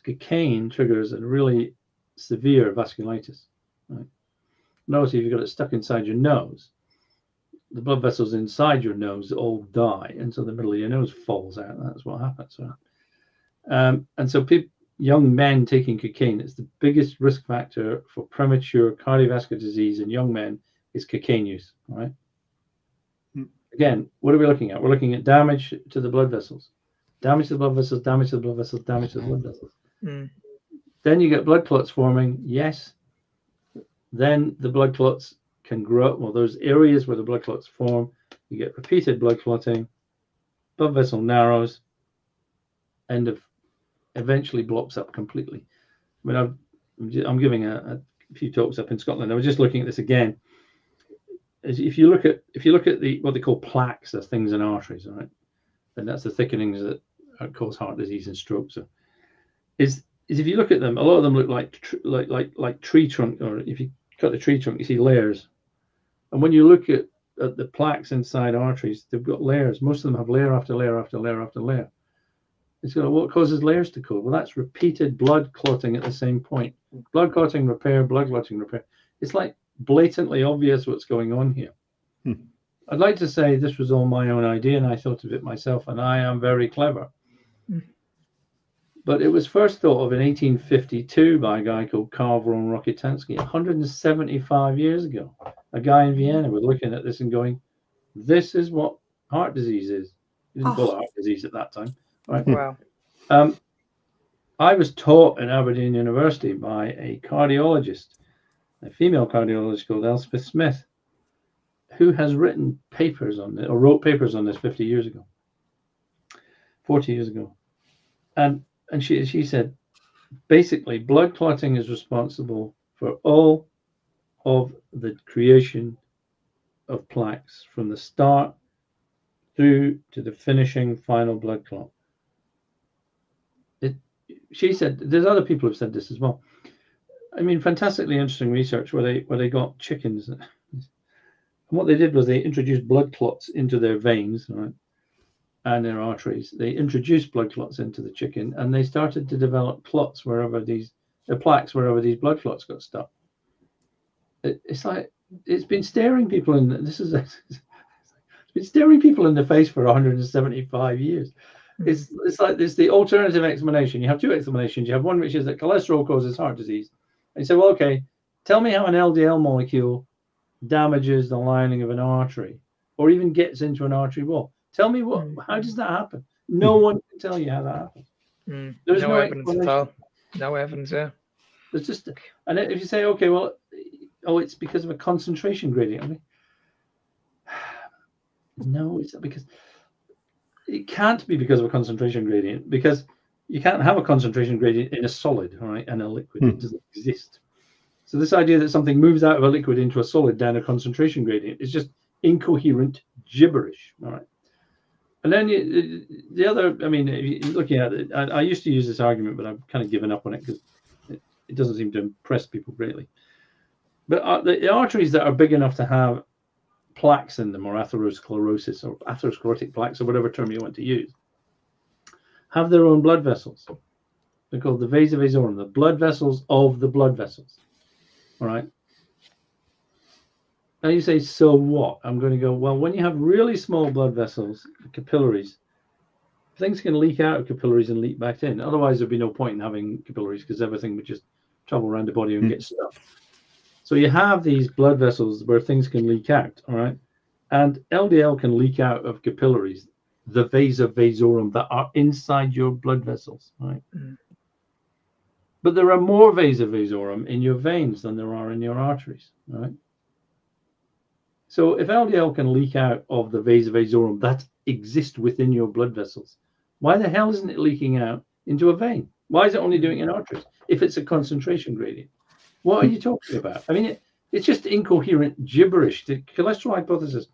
Cocaine triggers a really severe vasculitis, right? Notice if you've got it stuck inside your nose, the blood vessels inside your nose all die, and so the middle of your nose falls out. That's what happens. Right? And so young men taking cocaine, it's the biggest risk factor for premature cardiovascular disease in young men is cocaine use. Right? Again, what are we looking at? We're looking at damage to the blood vessels, damage to the blood vessels, damage to the blood vessels, damage to the blood vessels. Then you get blood clots forming. Yes. Then the blood clots can grow. Well, those areas where the blood clots form, you get repeated blood clotting, blood vessel narrows, eventually blocks up completely. I mean, I'm giving a few talks up in Scotland. I was just looking at this again. If you look at what they call plaques, there's things in arteries, all right? And that's the thickenings that cause heart disease and stroke. So, is if you look at them, a lot of them look like tree trunk, or if you cut the tree trunk, you see layers. And when you look at the plaques inside arteries, they've got layers. Most of them have layer after layer after layer after layer. It's what causes layers to cool? Well, that's repeated blood clotting at the same point. Blood clotting repair, blood clotting repair. It's like blatantly obvious what's going on here. I'd like to say this was all my own idea and I thought of it myself, and I am very clever. But it was first thought of in 1852 by a guy called Karl von Rokitansky, 175 years ago. A guy in Vienna was looking at this and going, this is what heart disease is. He didn't call it heart disease at that time. Right? Wow. I was taught at Aberdeen University by a cardiologist, a female cardiologist called Elspeth Smith, who has written papers on this, or wrote papers on this 50 years ago, 40 years ago. And she said, basically, blood clotting is responsible for all of the creation of plaques from the start through to the finishing final blood clot. She said, there's other people who've said this as well. I mean, fantastically interesting research where they got chickens. And what they did was they introduced blood clots into their veins, right, and their arteries. They introduced blood clots into the chicken, and they started to develop clots wherever plaques wherever these blood clots got stuck. It's like it's been staring people in. It's been staring people in the face for 175 years. It's like there's the alternative explanation. You have two explanations. You have one which is that cholesterol causes heart disease. And you say, well, okay, tell me how an LDL molecule damages the lining of an artery or even gets into an artery wall. Tell me how does that happen? No one can tell you how that happens. There's no evidence at all. No evidence, yeah. There's just, and if you say, okay, well, it's because of a concentration gradient. I mean, no, it's not, because it can't be because of a concentration gradient, because you can't have a concentration gradient in a solid, all right, and a liquid. It doesn't exist. So this idea that something moves out of a liquid into a solid down a concentration gradient is just incoherent gibberish, all right. And then the other, I mean, if you're looking at it, I used to use this argument, but I've kind of given up on it because it doesn't seem to impress people greatly. But the arteries that are big enough to have plaques in them, or atherosclerosis, or atherosclerotic plaques, or whatever term you want to use, have their own blood vessels. They're called the vasa vasorum, the blood vessels of the blood vessels. All right. Now you say, so what? I'm going to go, well, when you have really small blood vessels, capillaries, things can leak out of capillaries and leak back in. Otherwise, there'd be no point in having capillaries, because everything would just travel around the body and get stuck. So you have these blood vessels where things can leak out, all right? And LDL can leak out of capillaries, the vasa vasorum, that are inside your blood vessels, right? But there are more vasa vasorum in your veins than there are in your arteries, right? So if LDL can leak out of the vasa vasorum that exist within your blood vessels, why the hell isn't it leaking out into a vein? Why is it only doing it in arteries if it's a concentration gradient? What are you talking about? I mean, it's just incoherent gibberish. The cholesterol hypothesis.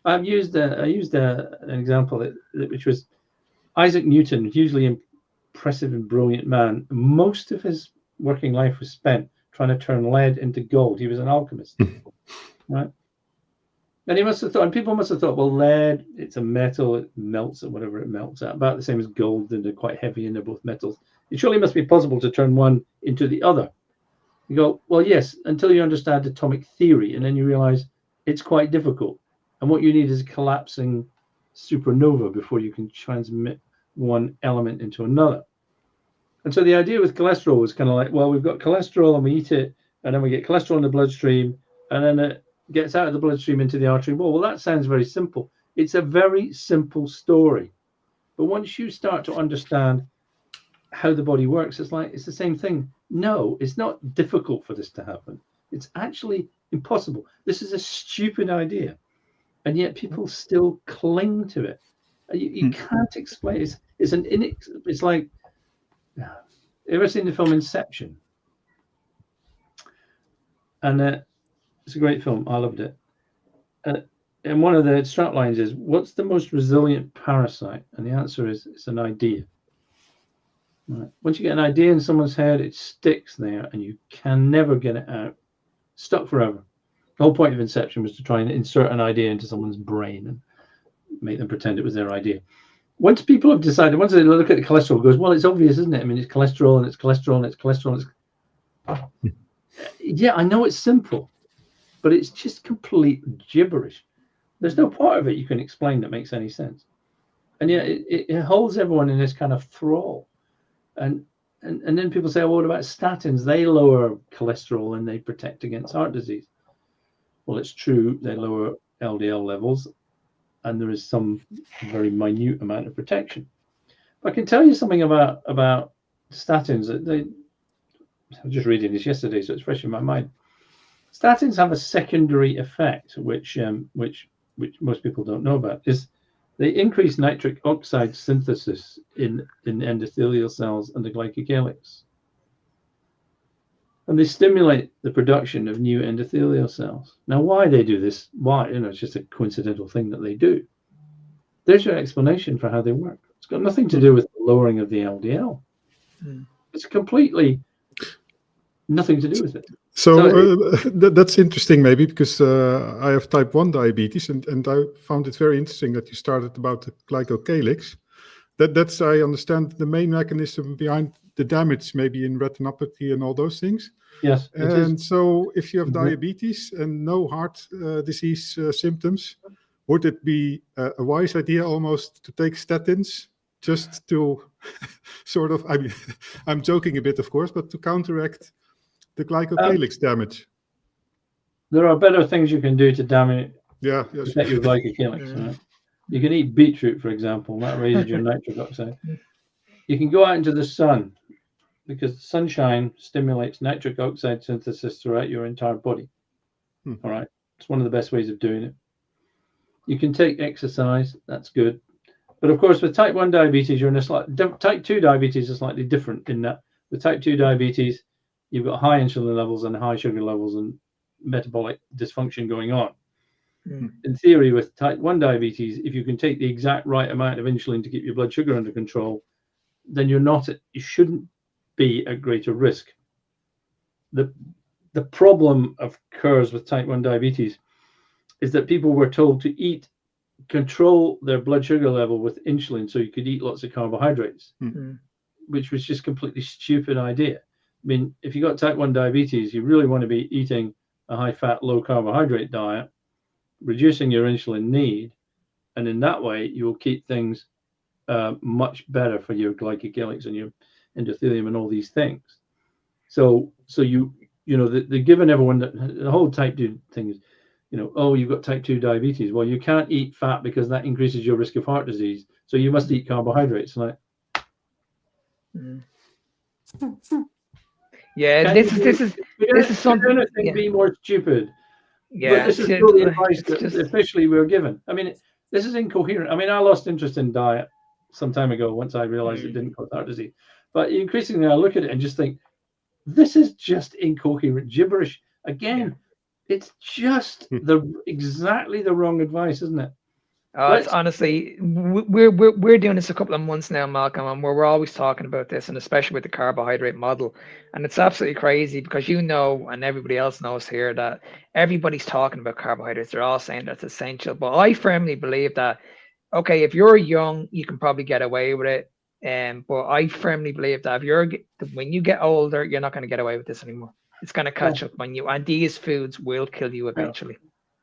I used an example which was Isaac Newton, hugely impressive and brilliant man. Most of his working life was spent trying to turn lead into gold. He was an alchemist, right? And he must have thought, and people must have thought, well, lead, it's a metal, it melts at whatever it melts at, about the same as gold, and they're quite heavy and they're both metals. It surely must be possible to turn one into the other. You go, well, yes, until you understand atomic theory, and then you realize it's quite difficult. And what you need is a collapsing supernova before you can transmit one element into another. And so the idea with cholesterol was kind of like, well, we've got cholesterol and we eat it, and then we get cholesterol in the bloodstream, and then it gets out of the bloodstream into the artery wall. Well, that sounds very simple. It's a very simple story. But once you start to understand how the body works, it's like, it's the same thing. No, it's not difficult for this to happen. It's actually impossible. This is a stupid idea. And yet people still cling to it. You can't explain it. It's like, you ever seen the film Inception? And it's a great film. I loved it. And one of the strap lines is, what's the most resilient parasite? And the answer is, it's an idea. Right. Once you get an idea in someone's head, it sticks there and you can never get it out. Stuck forever. The whole point of Inception was to try and insert an idea into someone's brain and make them pretend it was their idea. Once people have decided, once they look at the cholesterol, it goes, well, it's obvious, isn't it? I mean, it's cholesterol and it's cholesterol and it's cholesterol. Yeah, I know it's simple, but it's just complete gibberish. There's no part of it you can explain that makes any sense. And yet it holds everyone in this kind of thrall. And then people say, well, what about statins? They lower cholesterol and they protect against heart disease. Well, it's true, they lower LDL levels, and there is some very minute amount of protection. But I can tell you something about statins, I was just reading this yesterday, so it's fresh in my mind. Statins have a secondary effect, which most people don't know about, is they increase nitric oxide synthesis in endothelial cells and the glycocalyx. And they stimulate the production of new endothelial cells. Now, why they do this, it's just a coincidental thing that they do. There's your explanation for how they work. It's got nothing to do with the lowering of the LDL. It's completely nothing to do with it. So that's interesting, maybe, because I have type 1 diabetes, and I found it very interesting that you started about the glycocalyx. That's, I understand, the main mechanism behind the damage, maybe in retinopathy and all those things. Yes. And so if you have diabetes and no heart disease symptoms, would it be a wise idea almost to take statins just to sort of, I'm joking a bit, of course, but to counteract the glycocalyx damage? There are better things you can do to damage yes. protect your glycocalyx. Right? You can eat beetroot, for example, that raises your nitric oxide. You can go out into the sun, because sunshine stimulates nitric oxide synthesis throughout your entire body. All right, it's one of the best ways of doing it. You can take exercise, that's good. But of course, with type 1 diabetes, you're in a type 2 diabetes is slightly different in that with type 2 diabetes, you've got high insulin levels and high sugar levels and metabolic dysfunction going on. In theory, with type 1 diabetes, if you can take the exact right amount of insulin to keep your blood sugar under control, then you shouldn't be at greater risk. The problem occurs with type 1 diabetes is that people were told to control their blood sugar level with insulin so you could eat lots of carbohydrates, which was just completely stupid idea. I mean, if you got type 1 diabetes, you really want to be eating a high-fat, low-carbohydrate diet, reducing your insulin need, and in that way, you will keep things much better for your glycocalyx and your endothelium and all these things. So they're giving everyone the whole type 2 thing is, you've got type 2 diabetes. Well, you can't eat fat because that increases your risk of heart disease. So you must eat carbohydrates. Yeah, this is something. Be more stupid. Yeah, but this is the advice that officially we were given. I mean, this is incoherent. I mean, I lost interest in diet some time ago once I realized it didn't cause heart disease. But increasingly, I look at it and just think, this is just incoherent gibberish. Again, it's just exactly the wrong advice, isn't it? It's honestly, we're doing this a couple of months now, Malcolm, and we're always talking about this, and especially with the carbohydrate model. And it's absolutely crazy because and everybody else knows here, that everybody's talking about carbohydrates. They're all saying that's essential. But I firmly believe that, okay, if you're young, you can probably get away with it. But I firmly believe that when you get older, you're not going to get away with this anymore. It's going to catch up on you, and these foods will kill you eventually.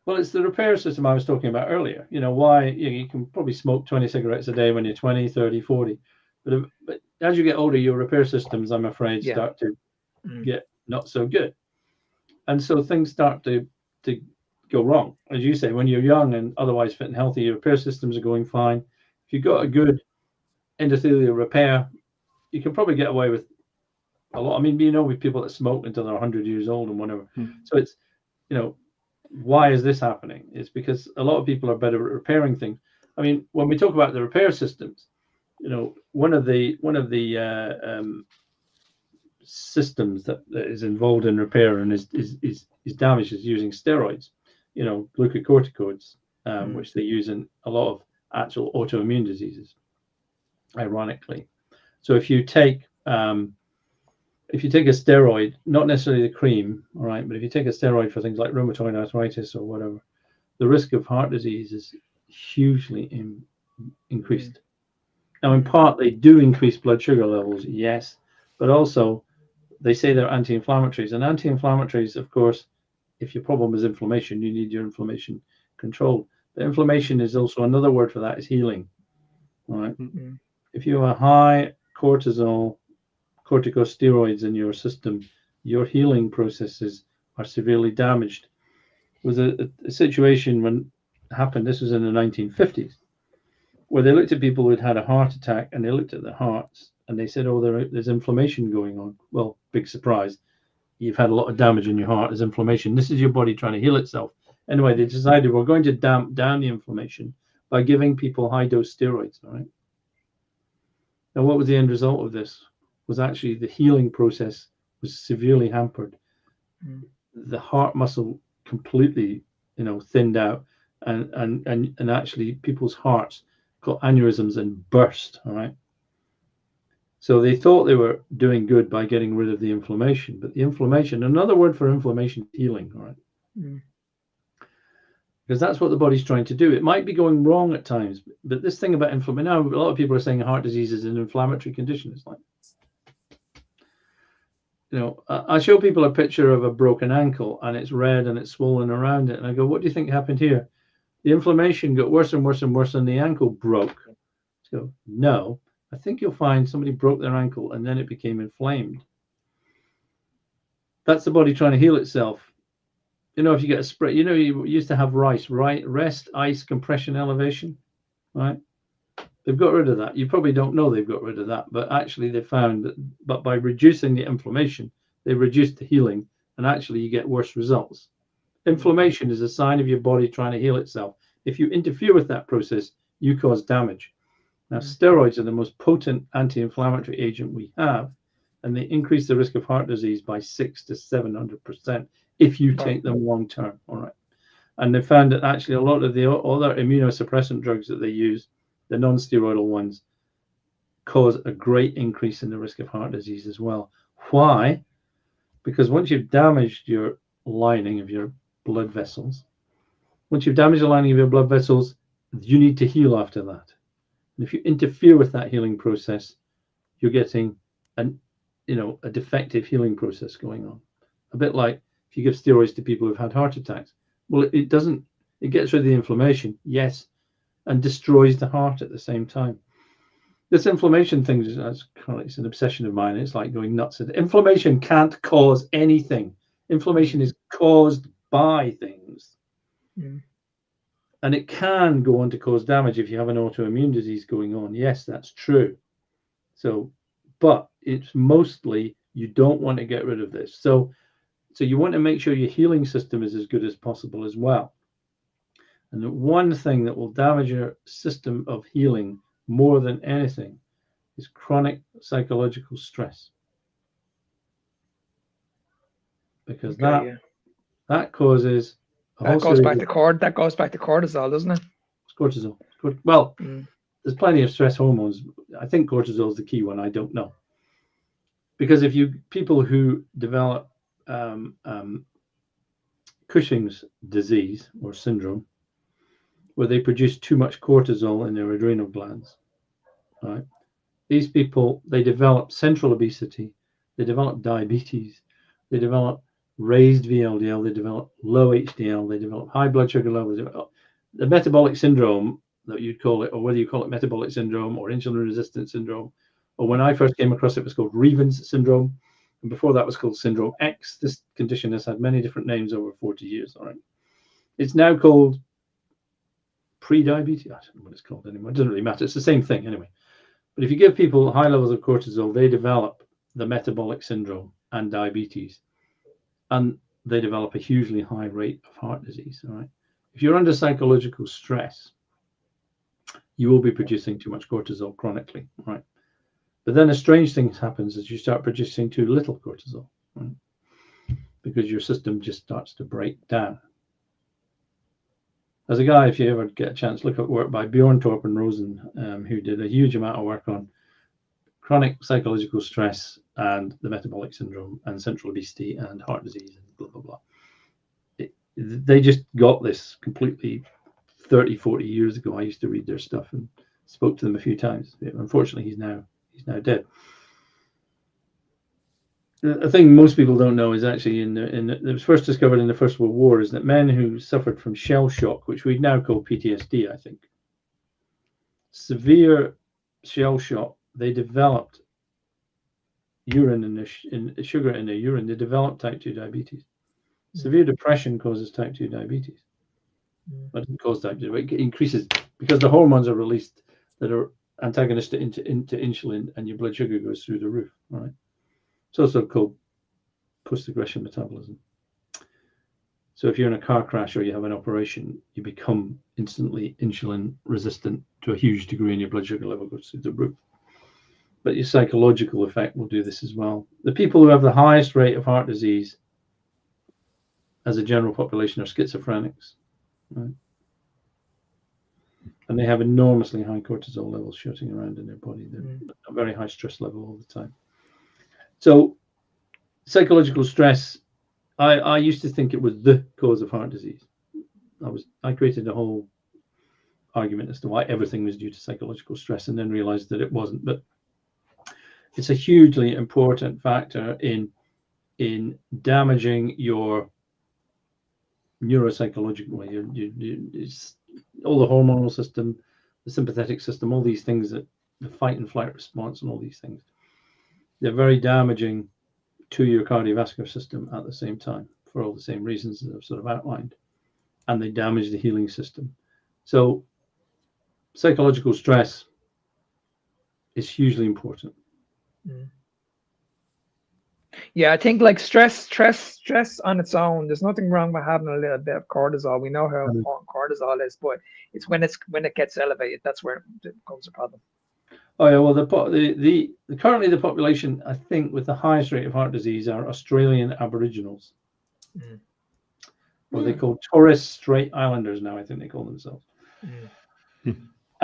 Well, it's the repair system I was talking about earlier. Why you can probably smoke 20 cigarettes a day when you're 20, 30, 40. But as you get older, your repair systems, I'm afraid, start to get not so good. And so things start to go wrong. As you say, when you're young and otherwise fit and healthy, your repair systems are going fine. If you've got a good endothelial repair, you can probably get away with a lot. I mean, with people that smoke until they're 100 years old and whatever. So it's, why is this happening? It's because a lot of people are better at repairing things. I mean, when we talk about the repair systems, one of the systems that is involved in repair and is damaged is using steroids, glucocorticoids, which they use in a lot of actual autoimmune diseases, ironically. So if you take a steroid, not necessarily the cream, all right, but if you take a steroid for things like rheumatoid arthritis or whatever, the risk of heart disease is hugely increased. Now, in part, they do increase blood sugar levels, yes, but also they say they're anti-inflammatories. And anti-inflammatories, of course, if your problem is inflammation, you need your inflammation controlled. But inflammation is also another word for that is healing, all right? If you have high cortisol, corticosteroids in your system, your healing processes are severely damaged. There was a situation when it happened, this was in the 1950s, where they looked at people who'd had a heart attack and they looked at their hearts and they said, oh, there's inflammation going on. Well, big surprise. You've had a lot of damage in your heart. There's inflammation. This is your body trying to heal itself. Anyway, they decided we're going to damp down the inflammation by giving people high-dose steroids, all right? Now, what was the end result of this? Was actually the healing process was severely hampered. The heart muscle completely, thinned out, and actually people's hearts got aneurysms and burst, all right? So they thought they were doing good by getting rid of the inflammation, but the inflammation, another word for inflammation, healing, all right? Because that's what the body's trying to do. It might be going wrong at times, but this thing about inflammation, now a lot of people are saying heart disease is an inflammatory condition. It's like, I show people a picture of a broken ankle and it's red and it's swollen around it. And I go, what do you think happened here? The inflammation got worse and worse and worse and the ankle broke. So no, I think you'll find somebody broke their ankle and then it became inflamed. That's the body trying to heal itself. If you get a spray, you used to have rest, ice, compression, elevation, right? They've got rid of that. You probably don't know they've got rid of that, but actually they found that, but by reducing the inflammation, they reduced the healing, and actually you get worse results. Inflammation is a sign of your body trying to heal itself. If you interfere with that process, you cause damage. Now, steroids are the most potent anti-inflammatory agent we have, and they increase the risk of heart disease by 600% to 700% if you take them long term, all right? And they found that actually a lot of the other immunosuppressant drugs that they use, the non-steroidal ones, cause a great increase in the risk of heart disease as well. Why? Because once you've damaged your lining of your blood vessels, you need to heal after that. And if you interfere with that healing process, you're getting a defective healing process going on. A bit like if you give steroids to people who've had heart attacks. Well, it gets rid of the inflammation, yes, and destroys the heart at the same time. This inflammation thing it's an obsession of mine. It's like going nuts. Inflammation can't cause anything. Inflammation is caused by things. And it can go on to cause damage if you have an autoimmune disease going on. Yes, that's true. But it's mostly you don't want to get rid of this. So you want to make sure your healing system is as good as possible as well. And the one thing that will damage your system of healing more than anything is chronic psychological stress. Because that causes that goes back to cortisol, doesn't it? It's cortisol. Well, there's plenty of stress hormones. I think cortisol is the key one. I don't know. Because people who develop Cushing's disease or syndrome, where they produce too much cortisol in their adrenal glands, right? These people, they develop central obesity, they develop diabetes, they develop raised VLDL, they develop low HDL, they develop high blood sugar levels. The metabolic syndrome that you'd call it, or whether you call it metabolic syndrome or insulin resistant syndrome, or when I first came across it, it was called Reevens syndrome. And before that was called Syndrome X. This condition has had many different names over 40 years, all right? It's now called pre-diabetes. I don't know what it's called anymore. It doesn't really matter. It's the same thing anyway. But if you give people high levels of cortisol, they develop the metabolic syndrome and diabetes. And they develop a hugely high rate of heart disease, all right? If you're under psychological stress, you will be producing too much cortisol chronically, all right? But then a strange thing happens as you start producing too little cortisol, right? Because your system just starts to break down. As a guy, if you ever get a chance, look at work by Bjorn Torp and Rosen, who did a huge amount of work on chronic psychological stress and the metabolic syndrome and central obesity and heart disease and blah, blah, blah. They just got this completely 30, 40 years ago. I used to read their stuff and spoke to them a few times. Unfortunately, he's now dead. The thing most people don't know is actually it was first discovered in the First World War, is that men who suffered from shell shock, which we now call PTSD, I think, severe shell shock, they developed sugar in their urine. They developed type 2 diabetes. Severe depression causes type 2 diabetes. But it doesn't cause type 2, it increases because the hormones are released that are antagonist into insulin, and your blood sugar goes through the roof. Right. It's also called post-aggression metabolism. So if you're in a car crash or you have an operation, you become instantly insulin resistant to a huge degree, and your blood sugar level goes through the roof. But your psychological effect will do this as well. The people who have the highest rate of heart disease as a general population are schizophrenics, right? And they have enormously high cortisol levels shooting around in their body. They're a very high stress level all the time. So psychological stress, I used to think it was the cause of heart disease. I created a whole argument as to why everything was due to psychological stress, and then realized that it wasn't. But it's a hugely important factor in damaging your neuropsychological, it's all the hormonal system, the sympathetic system, all these things, that the fight and flight response and all these things, they're very damaging to your cardiovascular system at the same time, for all the same reasons that I've sort of outlined, and they damage the healing system. So psychological stress is hugely important. Yeah, I think like stress on its own, there's nothing wrong with having a little bit of cortisol. We know how important cortisol is, but it's when it gets elevated, that's where it becomes a problem. Oh yeah, well currently the population, I think, with the highest rate of heart disease are Australian Aboriginals. Or they call Torres Strait Islanders now, I think they call themselves.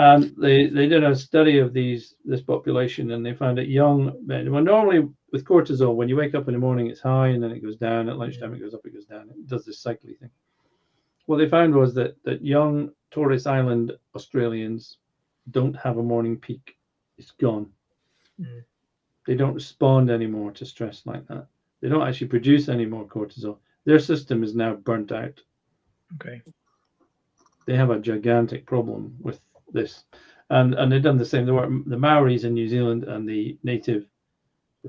And they did a study of this population, and they found that young men, well, normally with cortisol, when you wake up in the morning, it's high, and then it goes down. At lunchtime, it goes up, it goes down. It does this cycling thing. What they found was that young Torres Island Australians don't have a morning peak. It's gone. They don't respond anymore to stress like that. They don't actually produce any more cortisol. Their system is now burnt out. Okay. They have a gigantic problem with this, and they've done the same. The Maoris in New Zealand and the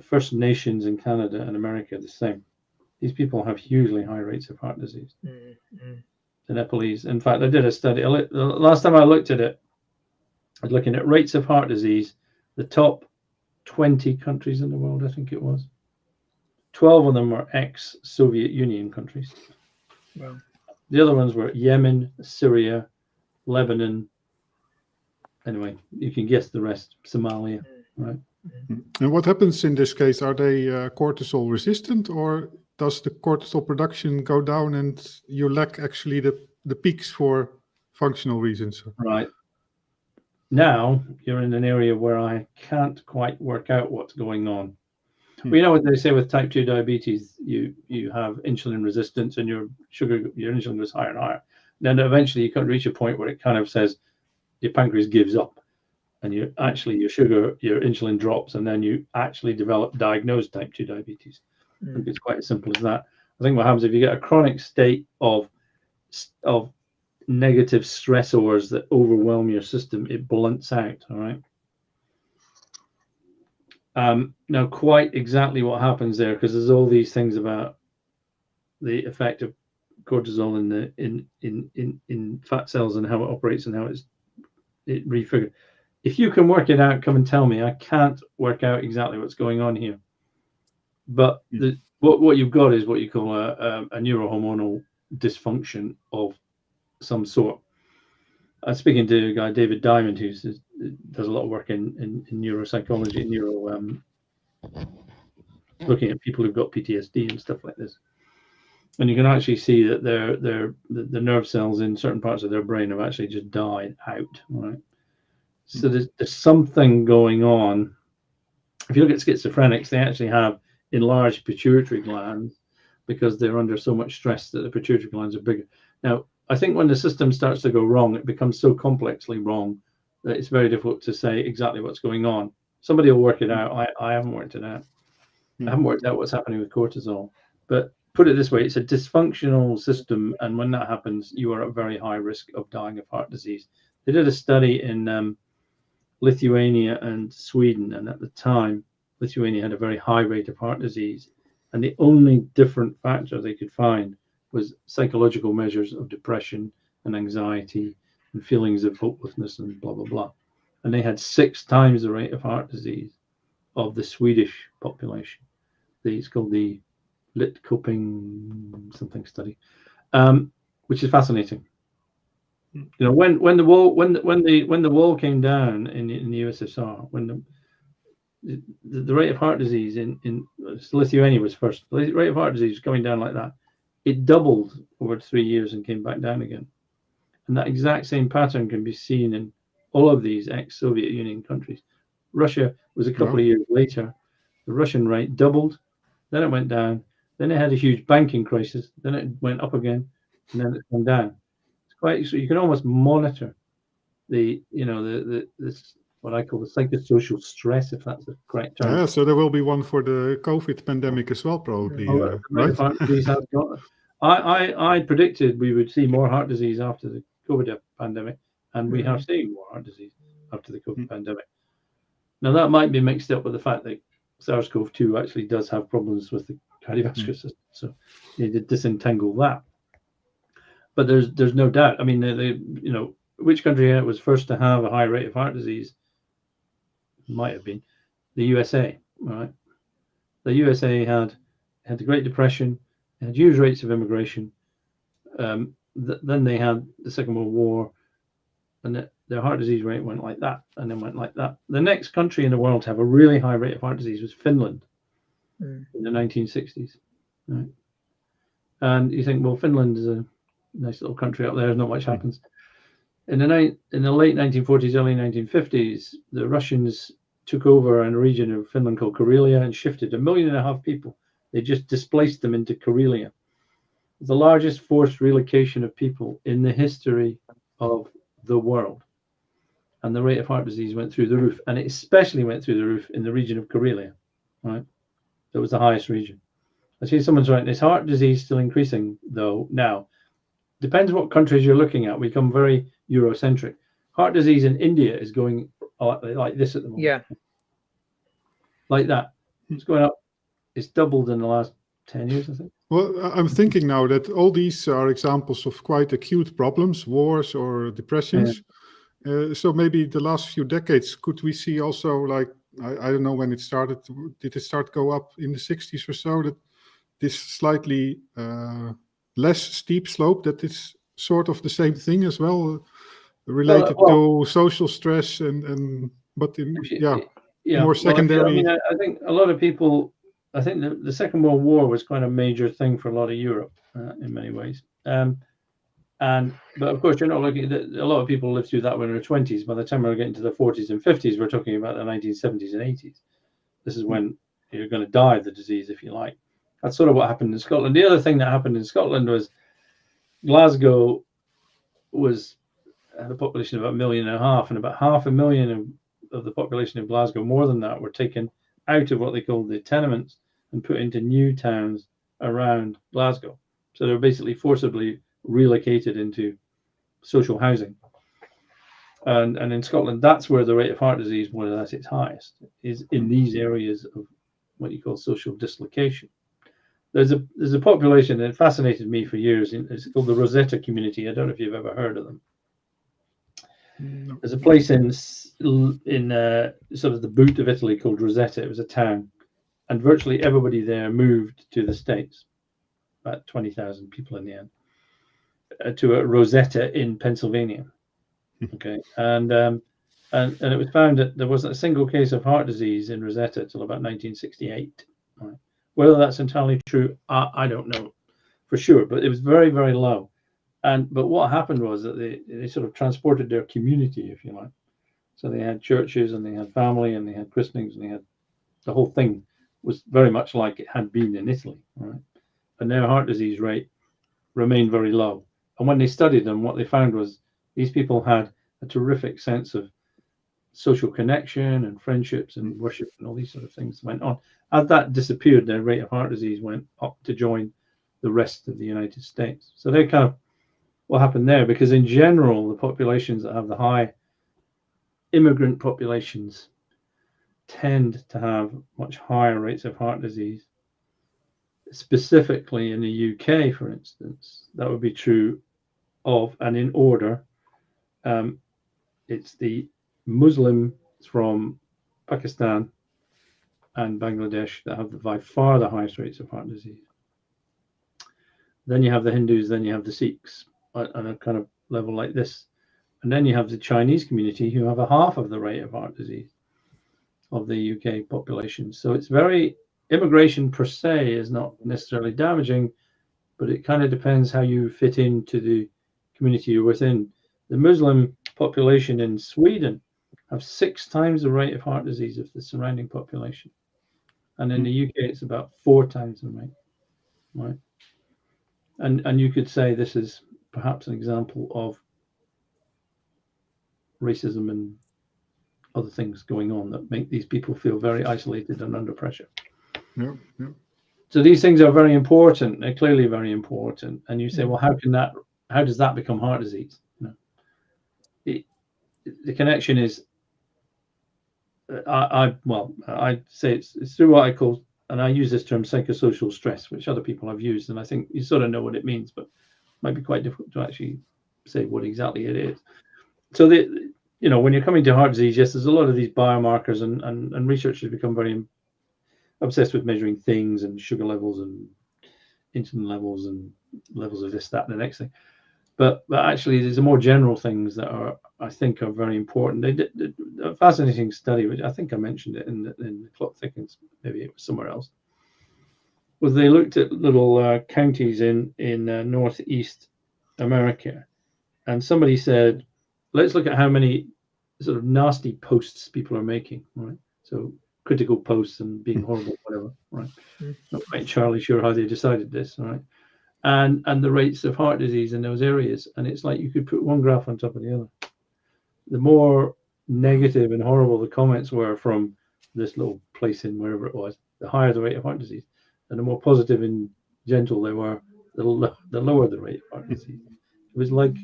First Nations in Canada and America are the same. These people have hugely high rates of heart disease. The Nepalese, in fact, I did a study. The last time I looked at it, I was looking at rates of heart disease. The top 20 countries in the world, I think it was, 12 of them were ex-Soviet Union countries. Wow. The other ones were Yemen, Syria, Lebanon. Anyway, you can guess the rest. Somalia, right? And what happens in this case? Are they cortisol resistant, or does the cortisol production go down and you lack actually the peaks for functional reasons? Right. Now you're in an area where I can't quite work out what's going on. We know what they say with type 2 diabetes. You have insulin resistance, and your insulin goes higher and higher. Then eventually you can reach a point where it kind of says your pancreas gives up, and your insulin drops, and then you actually diagnose type 2 diabetes. I think it's quite as simple as that. I think what happens if you get a chronic state of negative stressors that overwhelm your system, it blunts out. All right. Now, quite exactly what happens there, because there's all these things about the effect of cortisol in fat cells and how it operates and how it refigured. If you can work it out, come and tell me. I can't work out exactly what's going on here. But what you've got is what you call a neurohormonal dysfunction of some sort. I'm speaking to a guy, David Diamond, who does a lot of work in neuropsychology, looking at people who've got PTSD and stuff like this. And you can actually see that the nerve cells in certain parts of their brain have actually just died out, right? So there's something going on. If you look at schizophrenics, they actually have enlarged pituitary glands because they're under so much stress that the pituitary glands are bigger. Now, I think when the system starts to go wrong, it becomes so complexly wrong that it's very difficult to say exactly what's going on. Somebody will work it out. I haven't worked it out. I haven't worked out what's happening with cortisol. But put it this way, it's a dysfunctional system, and when that happens, you are at very high risk of dying of heart disease. They did a study in Lithuania and Sweden, and at the time, Lithuania had a very high rate of heart disease, and the only different factor they could find was psychological measures of depression and anxiety and feelings of hopelessness and blah, blah, blah. and they had 6 times the rate of heart disease of the Swedish population. It's called the Litkoping something study, which is fascinating. You know, when the wall came down in the USSR, when the rate of heart disease in Lithuania was first. The rate of heart disease was going down like that. It doubled over 3 years and came back down again. And that exact same pattern can be seen in all of these ex-Soviet Union countries. Russia was a couple of years later. The Russian rate doubled, then it went down, then it had a huge banking crisis, then it went up again, and then it's gone down. It's quite so you can almost monitor the this what I call the psychosocial stress, if that's the correct term. Yeah, so there will be one for the COVID pandemic as well, probably. Right? I predicted we would see more heart disease after the COVID pandemic, and we have seen more heart disease after the COVID pandemic. Now, that might be mixed up with the fact that SARS-CoV-2 actually does have problems with the cardiovascular system, so you need to disentangle that. But there's no doubt. I mean, which country was first to have a high rate of heart disease? Might have been the USA, right? The USA had the Great Depression, had huge rates of immigration. Then they had the Second World War, and their heart disease rate went like that, and then went like that. The next country in the world to have a really high rate of heart disease was Finland in the 1960s, right? And you think, well, Finland is a nice little country up there. Not much happens. In the late 1940s, early 1950s, the Russians took over a region of Finland called Karelia and shifted 1.5 million people. They just displaced them into Karelia. The largest forced relocation of people in the history of the world. And the rate of heart disease went through the roof. And it especially went through the roof in the region of Karelia, right? That was the highest region. I see someone's right. Is heart disease still increasing, though, now? Depends what countries you're looking at. We become very Eurocentric. Heart disease in India is going like this at the moment. Yeah. Like that. It's going up. It's doubled in the last 10 years, I think. Well, I'm thinking now that all these are examples of quite acute problems, wars or depressions. So maybe the last few decades, could we see also, like, I don't know when it started, did it start go up in the 60s or so, that this slightly less steep slope, that it's sort of the same thing as well, related to social stress but more secondary. I think a lot of people, I think the Second World War was quite a major thing for a lot of Europe in many ways. But of course, you're not looking at a lot of people lived through that when in their 20s. By the time we're getting to the 40s and 50s, we're talking about the 1970s and 80s. This is when you're going to die of the disease, if you like. That's sort of what happened in Scotland. The other thing that happened in Scotland was Glasgow had a population of about 1.5 million, and about 500,000 of the population of Glasgow, more than that, were taken out of what they called the tenements and put into new towns around Glasgow. So they're basically forcibly relocated into social housing. And in Scotland, that's where the rate of heart disease was at its highest, is in these areas of what you call social dislocation. There's a population that fascinated me for years. It's called the Rosetta community. I don't know if you've ever heard of them. No. There's a place in sort of the boot of Italy called Rosetta. It was a town, and virtually everybody there moved to the States. About 20,000 people in the end, to a Rosetta in Pennsylvania. Okay, and it was found that there wasn't a single case of heart disease in Rosetta till about 1968. Right? Whether that's entirely true, I don't know for sure, but it was very, very low. But what happened was that they sort of transported their community, if you like. So they had churches, and they had family, and they had christenings, and they had the whole thing was very much like it had been in Italy, right? And their heart disease rate remained very low. And when they studied them, what they found was these people had a terrific sense of social connection and friendships and worship and all these sort of things went on. As that disappeared, their rate of heart disease went up to join the rest of the United States. So they kind of what happened there, because in general, the populations that have the high immigrant populations tend to have much higher rates of heart disease. Specifically in the UK, for instance, that would be true of, and in order, it's the Muslims from Pakistan and Bangladesh that have by far the highest rates of heart disease. Then you have the Hindus, then you have the Sikhs on a kind of level like this. And then you have the Chinese community who have a half of the rate of heart disease of the UK population. So it's very, immigration per se is not necessarily damaging, but it kind of depends how you fit into the community you're within. The Muslim population in Sweden have 6 times the rate of heart disease of the surrounding population. And in the UK, it's about 4 times the rate, right? And you could say this is perhaps an example of racism and other things going on that make these people feel very isolated and under pressure. Yeah. So these things are very important. They're clearly very important. And you say, well, how does that become heart disease? The connection is, I say it's through what I call, and I use this term psychosocial stress, which other people have used, and I think you sort of know what it means, but it might be quite difficult to actually say what exactly it is. So when you're coming to heart disease, yes, there's a lot of these biomarkers, and researchers become very obsessed with measuring things and sugar levels and insulin levels and levels of this, that, and the next thing. But actually, there's more general things that I think are very important. They did a fascinating study, which I think I mentioned it in the Clot Thickens, maybe it was somewhere else, was they looked at little counties in Northeast America, and somebody said, let's look at how many sort of nasty posts people are making, right? So critical posts and being horrible, whatever, right? Not quite entirely sure how they decided this, right? And the rates of heart disease in those areas. And it's like you could put one graph on top of the other. The more negative and horrible the comments were from this little place in wherever it was, the higher the rate of heart disease. And the more positive and gentle they were, the lower the rate of heart disease. It was like,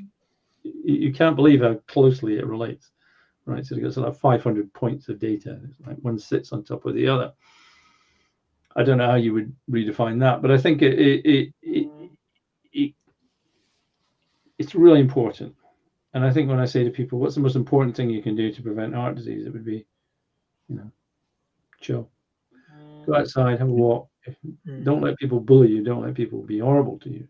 you can't believe how closely it relates, right? So you've got sort of 500 points of data. It's like one sits on top of the other. I don't know how you would redefine that, but I think it's really important. And I think when I say to people, what's the most important thing you can do to prevent heart disease? It would be, chill. Go outside, have a walk. Don't let people bully you. Don't let people be horrible to you.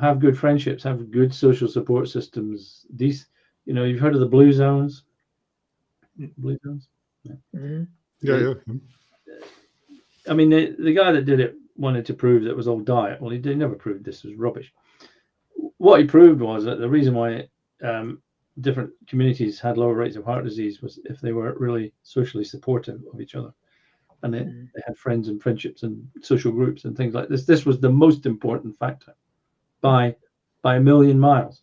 Have good friendships, have good social support systems. These, you've heard of the blue zones? Blue zones? Yeah. I mean, the guy that did it wanted to prove that it was all diet. Well, he never proved this was rubbish. What he proved was that the reason why different communities had lower rates of heart disease was if they were really socially supportive of each other. And they had friends and friendships and social groups and things like this. This was the most important factor by a million miles.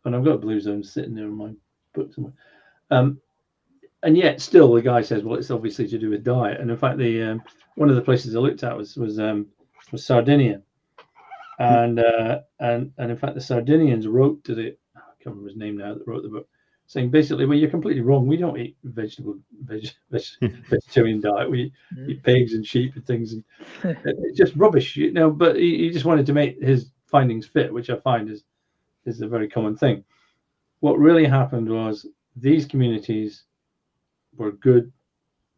And I've got blue zones sitting there in my book somewhere. And yet still the guy says, well, it's obviously to do with diet. And in fact, one of the places I looked at was Sardinia. And in fact, the Sardinians wrote to I can't remember his name now, that wrote the book, saying basically, well, you're completely wrong. We don't eat vegetarian diet. We eat pigs and sheep and things. And it's just rubbish, but he just wanted to make his findings fit, which I find is a very common thing. What really happened was these communities were good,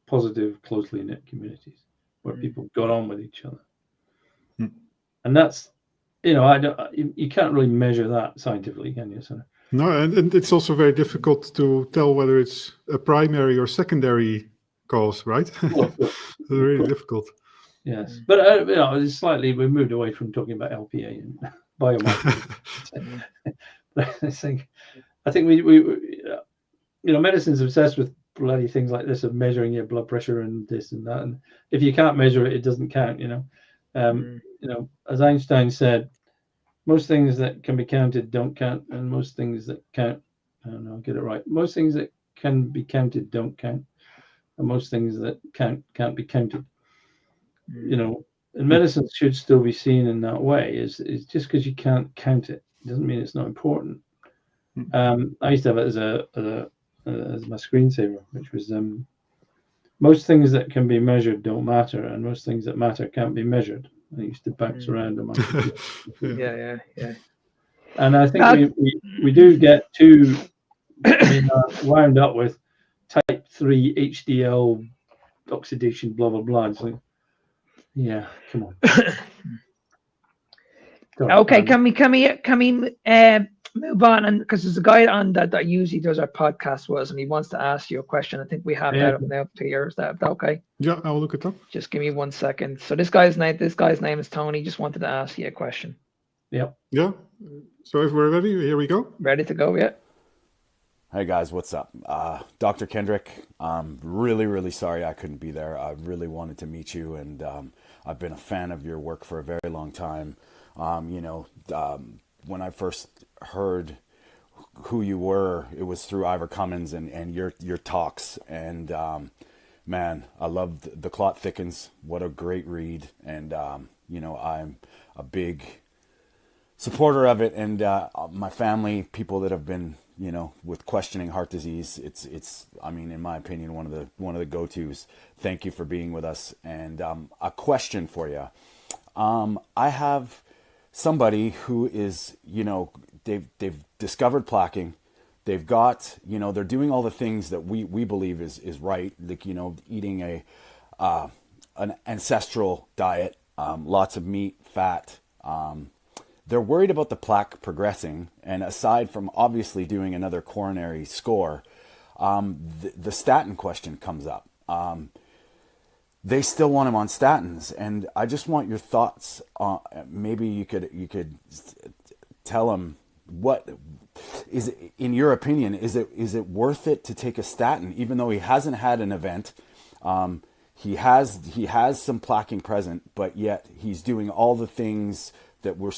positive, closely knit communities where people got on with each other. And that's, you can't really measure that scientifically, can you? So. No, and it's also very difficult to tell whether it's a primary or secondary cause, right? It's really difficult. Yes, but it's slightly, we moved away from talking about LPA and biomarkers. I think we medicine's obsessed with bloody things like this, of measuring your blood pressure and this and that, and if you can't measure it, it doesn't count. As Einstein said, most things that can be counted don't count, and most things that count, I don't know, I'll get it right. Most things that can be counted don't count, and most things that can't be counted. And medicine should still be seen in that way. Is just because you can't count it doesn't mean it's not important. I used to have it as my screensaver, which was most things that can be measured don't matter, and most things that matter can't be measured. I used to bounce around on my computer. Yeah. And I think we do get too wound up with type 3 HDL oxidation, blah, blah, blah. It's like, yeah, come on. Okay, can we move on? And because there's a guy on that usually does our podcast with us, and he wants to ask you a question. I think we have that up now, Peter. Is that okay? Yeah, I'll look it up. Just give me 1 second. So this guy's name is Tony. Just wanted to ask you a question. Yep. Yeah. So if we're ready, here we go. Ready to go? Yeah. Hey guys, what's up? Dr. Kendrick, I'm really sorry I couldn't be there. I really wanted to meet you, and I've been a fan of your work for a very long time. When I first heard who you were, it was through Ivor Cummins and your talks. And man, I loved The Clot Thickens. What a great read. And, I'm a big supporter of it. And my family, people that have been, with questioning heart disease, it's in my opinion, one of the go-tos. Thank you for being with us. And a question for you. I have somebody who is, they've discovered plaquing. They've got, they're doing all the things that we believe is right. Like, eating an ancestral diet, lots of meat, fat. They're worried about the plaque progressing. And aside from obviously doing another coronary score, the statin question comes up. They still want him on statins, and I just want your thoughts. Maybe you could tell him, what is, in your opinion, is it worth it to take a statin, even though he hasn't had an event? He has some plaquing present, but yet he's doing all the things that we're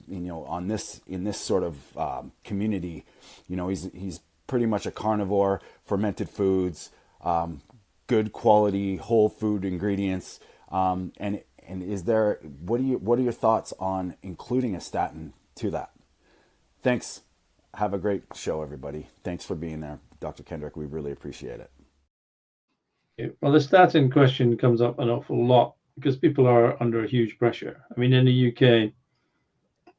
in this sort of community. He's pretty much a carnivore, fermented foods. Good quality whole food ingredients, and is there, what are your thoughts on including a statin to that? Thanks. Have a great show, everybody. Thanks for being there, Dr. Kendrick. We really appreciate it. Well, the statin question comes up an awful lot because people are under a huge pressure. In the UK,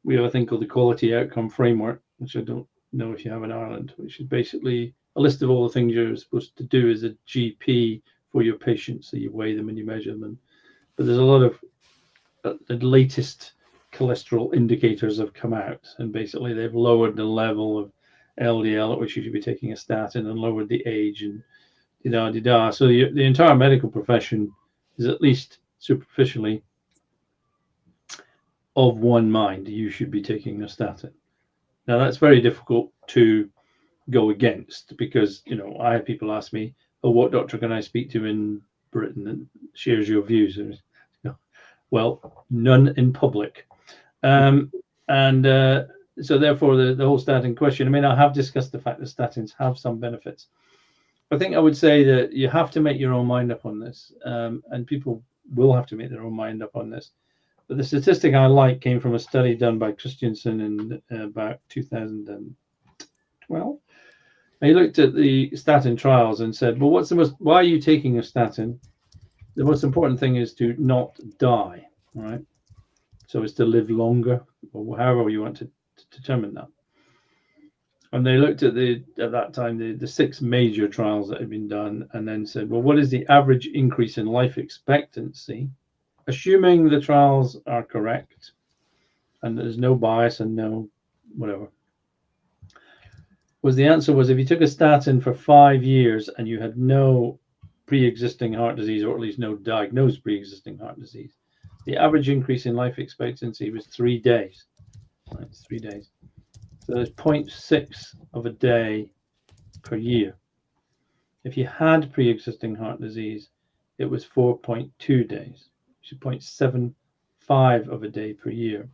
we have a thing called the Quality Outcome Framework, which I don't know if you have in Ireland, which is basically a list of all the things you're supposed to do as a GP for your patients. So you weigh them and you measure them. But there's a lot of the latest cholesterol indicators have come out, and basically they've lowered the level of LDL at which you should be taking a statin and lowered the age and da-da-da-da. So the entire medical profession is, at least superficially, of one mind. You should be taking a statin. Now that's very difficult to go against, because I have people ask me, what doctor can I speak to in Britain that shares your views? Well, none in public. So therefore the whole statin question, I have discussed the fact that statins have some benefits. I think I would say that you have to make your own mind up on this, and people will have to make their own mind up on this. But the statistic I like came from a study done by Christensen in about 2012. He looked at the statin trials and said, well, why are you taking a statin? The most important thing is to not die, right? So it's to live longer, or however you want to determine that. And they looked at that time, the 6 major trials that had been done, and then said, well, what is the average increase in life expectancy, assuming the trials are correct and there's no bias and no whatever? The answer was, if you took a statin for 5 years and you had no pre-existing heart disease, or at least no diagnosed pre-existing heart disease, the average increase in life expectancy was 3 days. Right, 3 days. So there's 0.6 of a day per year. If you had pre-existing heart disease, it was 4.2 days, which is 0.75 of a day per year.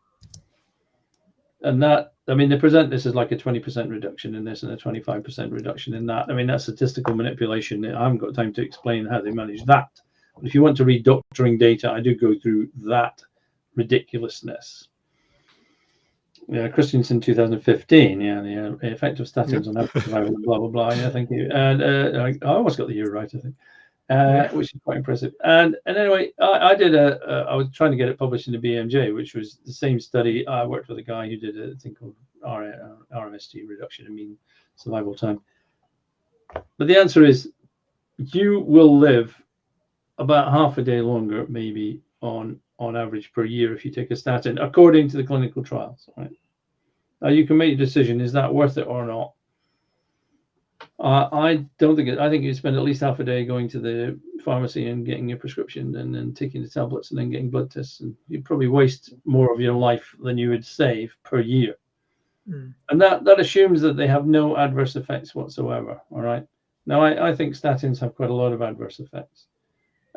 And that, they present this as like a 20% reduction in this and a 25% reduction in that. That's statistical manipulation. I haven't got time to explain how they manage that. But if you want to read doctoring data, I do go through that ridiculously. Christensen 2015, the effect of statins on health survival, blah, blah, blah. Yeah, thank you. And I almost got the year right, I think. Which is quite impressive. And anyway, I was trying to get it published in the BMJ, which was the same study. I worked with a guy who did a thing called RMST, reduction in mean survival time. But the answer is you will live about half a day longer, maybe on average per year if you take a statin, according to the clinical trials. Right? Now you can make a decision: is that worth it or not? I don't think it. I think you spend at least half a day going to the pharmacy and getting your prescription, and then taking the tablets, and then getting blood tests, and you'd probably waste more of your life than you would save per year. And that assumes that they have no adverse effects whatsoever. All right. Now I think statins have quite a lot of adverse effects.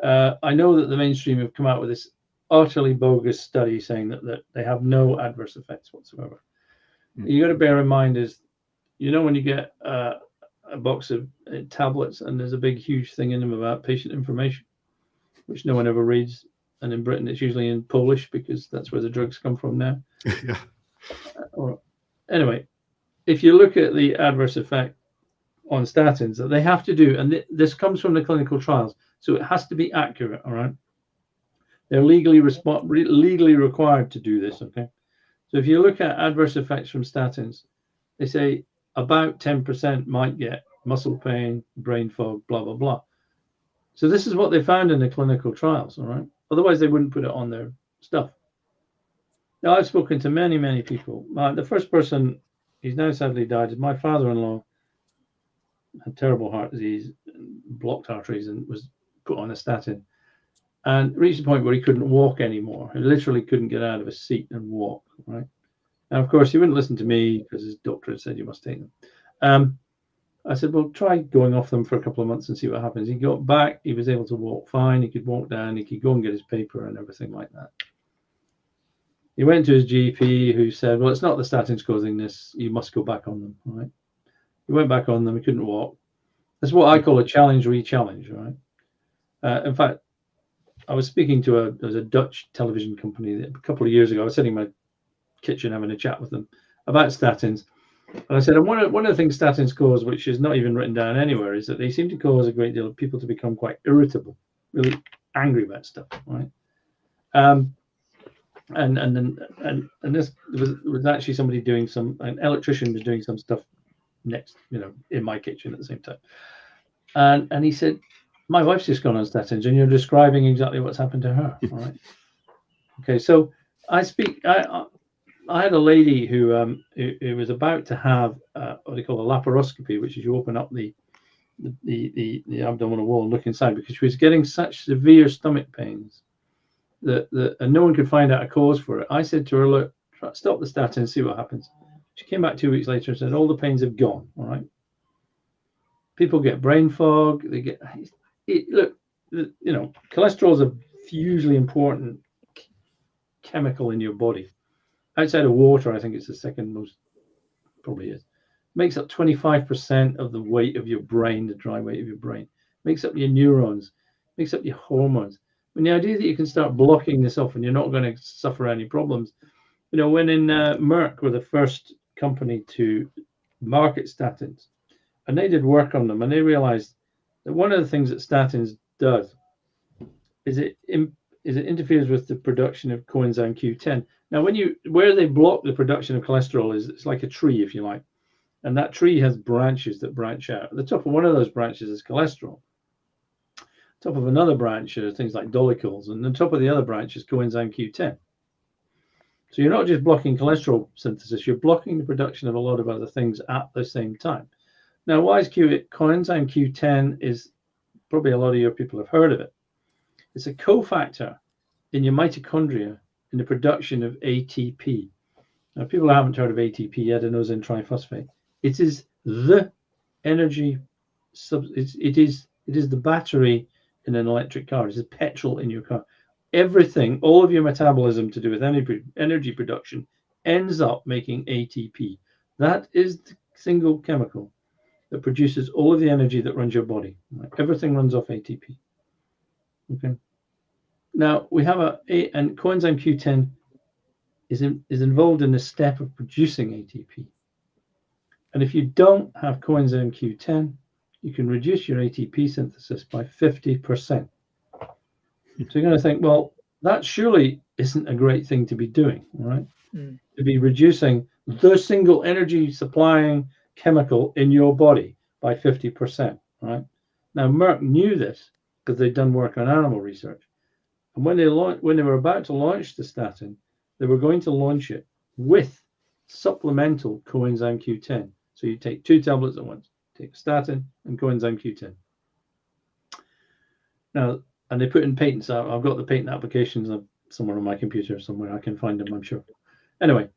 I know that the mainstream have come out with this utterly bogus study saying that they have no adverse effects whatsoever. You got to bear in mind is, when you get a box of tablets and there's a big huge thing in them about patient information, which no one ever reads, and in Britain it's usually in Polish because that's where the drugs come from now. Yeah. Anyway, if you look at the adverse effect on statins that they have to do, and this comes from the clinical trials, so it has to be accurate. All right, they're legally required to do this. Okay, so if you look at adverse effects from statins, they say about 10% might get muscle pain, brain fog, blah blah blah. So this is what they found in the clinical trials. All right, otherwise they wouldn't put it on their stuff. Now I've spoken to many people. The first person, he's now sadly died, is my father-in-law. Had terrible heart disease, blocked arteries, and was put on a statin, and reached the point where he couldn't walk anymore. He literally couldn't get out of his seat and walk. Right. And of course, he wouldn't listen to me because his doctor had said you must take them. I said, well, try going off them for a couple of months and see what happens. He got back. He was able to walk fine. He could walk down. He could go and get his paper and everything like that. He went to his GP, who said, well, it's not the statins causing this. You must go back on them. Right. He went back on them. He couldn't walk. That's what I call a challenge re-challenge, right? In fact, I was speaking to there was a Dutch television company a couple of years ago. I was sitting in my kitchen having a chat with them about statins. And I said, and one of the things statins cause, which is not even written down anywhere, is that they seem to cause a great deal of people to become quite irritable, really angry about stuff, right? And this was actually somebody doing an electrician was doing some stuff next, in my kitchen at the same time. And he said, my wife's just gone on statins, and you're describing exactly what's happened to her. All right. Okay, so I had a lady who was about to have what they call a laparoscopy, which is you open up the abdominal wall and look inside, because she was getting such severe stomach pains that and no one could find out a cause for it. I said to her, look, stop the statin and see what happens. She came back 2 weeks later and said, all the pains have gone. All right. People get brain fog. They get cholesterol is a hugely important chemical in your body. Outside of water, I think it's the second most, probably is. Makes up 25% of the weight of your brain, the dry weight of your brain. Makes up your neurons. Makes up your hormones. And the idea that you can start blocking this off and you're not going to suffer any problems. When in Merck were the first company to market statins, and they did work on them, and they realized that one of the things that statins does is it interferes with the production of coenzyme Q10. Now, where they block the production of cholesterol it's like a tree, if you like, and that tree has branches that branch out. At the top of one of those branches is cholesterol. Top of another branch are things like dolichols, and the top of the other branch is coenzyme Q10. So you're not just blocking cholesterol synthesis, you're blocking the production of a lot of other things at the same time. Now, why is coenzyme Q10 is probably a lot of your people have heard of it. It's a cofactor in your mitochondria in the production of ATP. Now, people haven't heard of ATP, adenosine triphosphate. It is the energy, it is the battery in an electric car. It's the petrol in your car. Everything, all of your metabolism to do with energy production ends up making ATP. That is the single chemical that produces all of the energy that runs your body. Right? Everything runs off ATP. Okay. Now we have and coenzyme Q10 is involved in the step of producing ATP. And if you don't have coenzyme Q10, you can reduce your ATP synthesis by 50%. So you're going to think, well, that surely isn't a great thing to be doing, right? To be reducing the single energy supplying chemical in your body by 50%, right? Now, Merck knew this because they'd done work on animal research. And when they were about to launch the statin, they were going to launch it with supplemental coenzyme Q10. So you take 2 tablets at once, take a statin and coenzyme Q10. Now, and they put in patents. I've got the patent applications somewhere on my computer somewhere. I can find them, I'm sure. Anyway,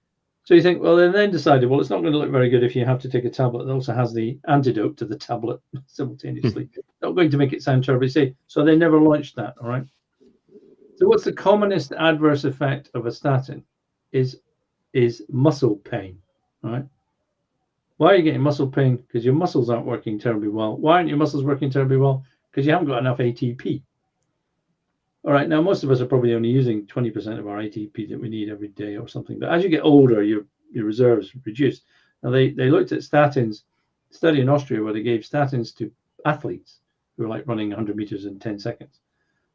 so you think, well, they then decided, well, it's not going to look very good if you have to take a tablet that also has the antidote to the tablet simultaneously. Not going to make it sound terribly safe. So they never launched that, all right? So what's the commonest adverse effect of a statin is muscle pain, right? Why are you getting muscle pain? Because your muscles aren't working terribly well. Why aren't your muscles working terribly well? Because you haven't got enough ATP. All right, now most of us are probably only using 20% of our ATP that we need every day or something. But as you get older, your reserves reduce. Now they looked at statins, a study in Austria where they gave statins to athletes who were like running 100 meters in 10 seconds.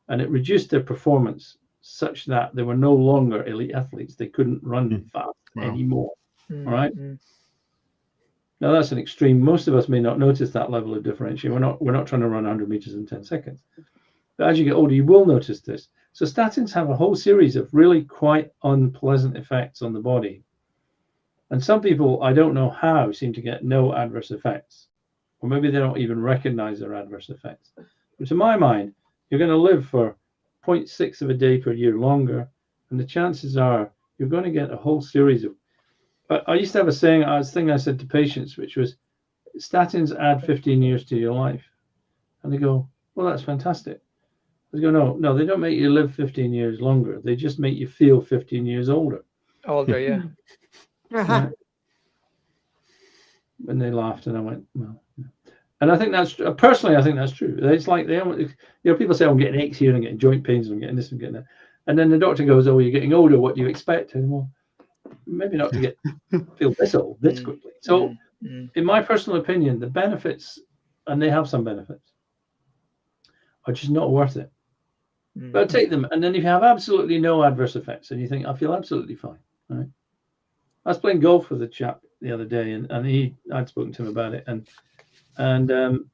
And it reduced their performance such that they were no longer elite athletes. They couldn't run fast anymore. All right. Now that's an extreme. Most of us may not notice that level of differentiation. We're not trying to run 100 meters in 10 seconds. But as you get older, you will notice this. So statins have a whole series of really quite unpleasant effects on the body. And some people, I don't know how, seem to get no adverse effects. Or maybe they don't even recognize their adverse effects. But to my mind, you're going to live for 0.6 of a day per year longer. And the chances are you're going to get a whole series of... I used to have a saying, I said to patients, which was, statins add 15 years to your life. And they go, well, that's fantastic. I go, no, they don't make you live 15 years longer. They just make you feel 15 years older. Older, yeah. Right? And they laughed, and I went, well. And I think that's, personally, I think that's true. It's like, people say, I'm getting aches here, and I'm getting joint pains, and I'm getting this, and getting that. And then the doctor goes, oh, you're getting older. What do you expect? And well, maybe not to feel this old this quickly. So, in my personal opinion, the benefits, and they have some benefits, are just not worth it. But take them, and then if you have absolutely no adverse effects, and you think, I feel absolutely fine, right? I was playing golf with a chap the other day, and I'd spoken to him about it, and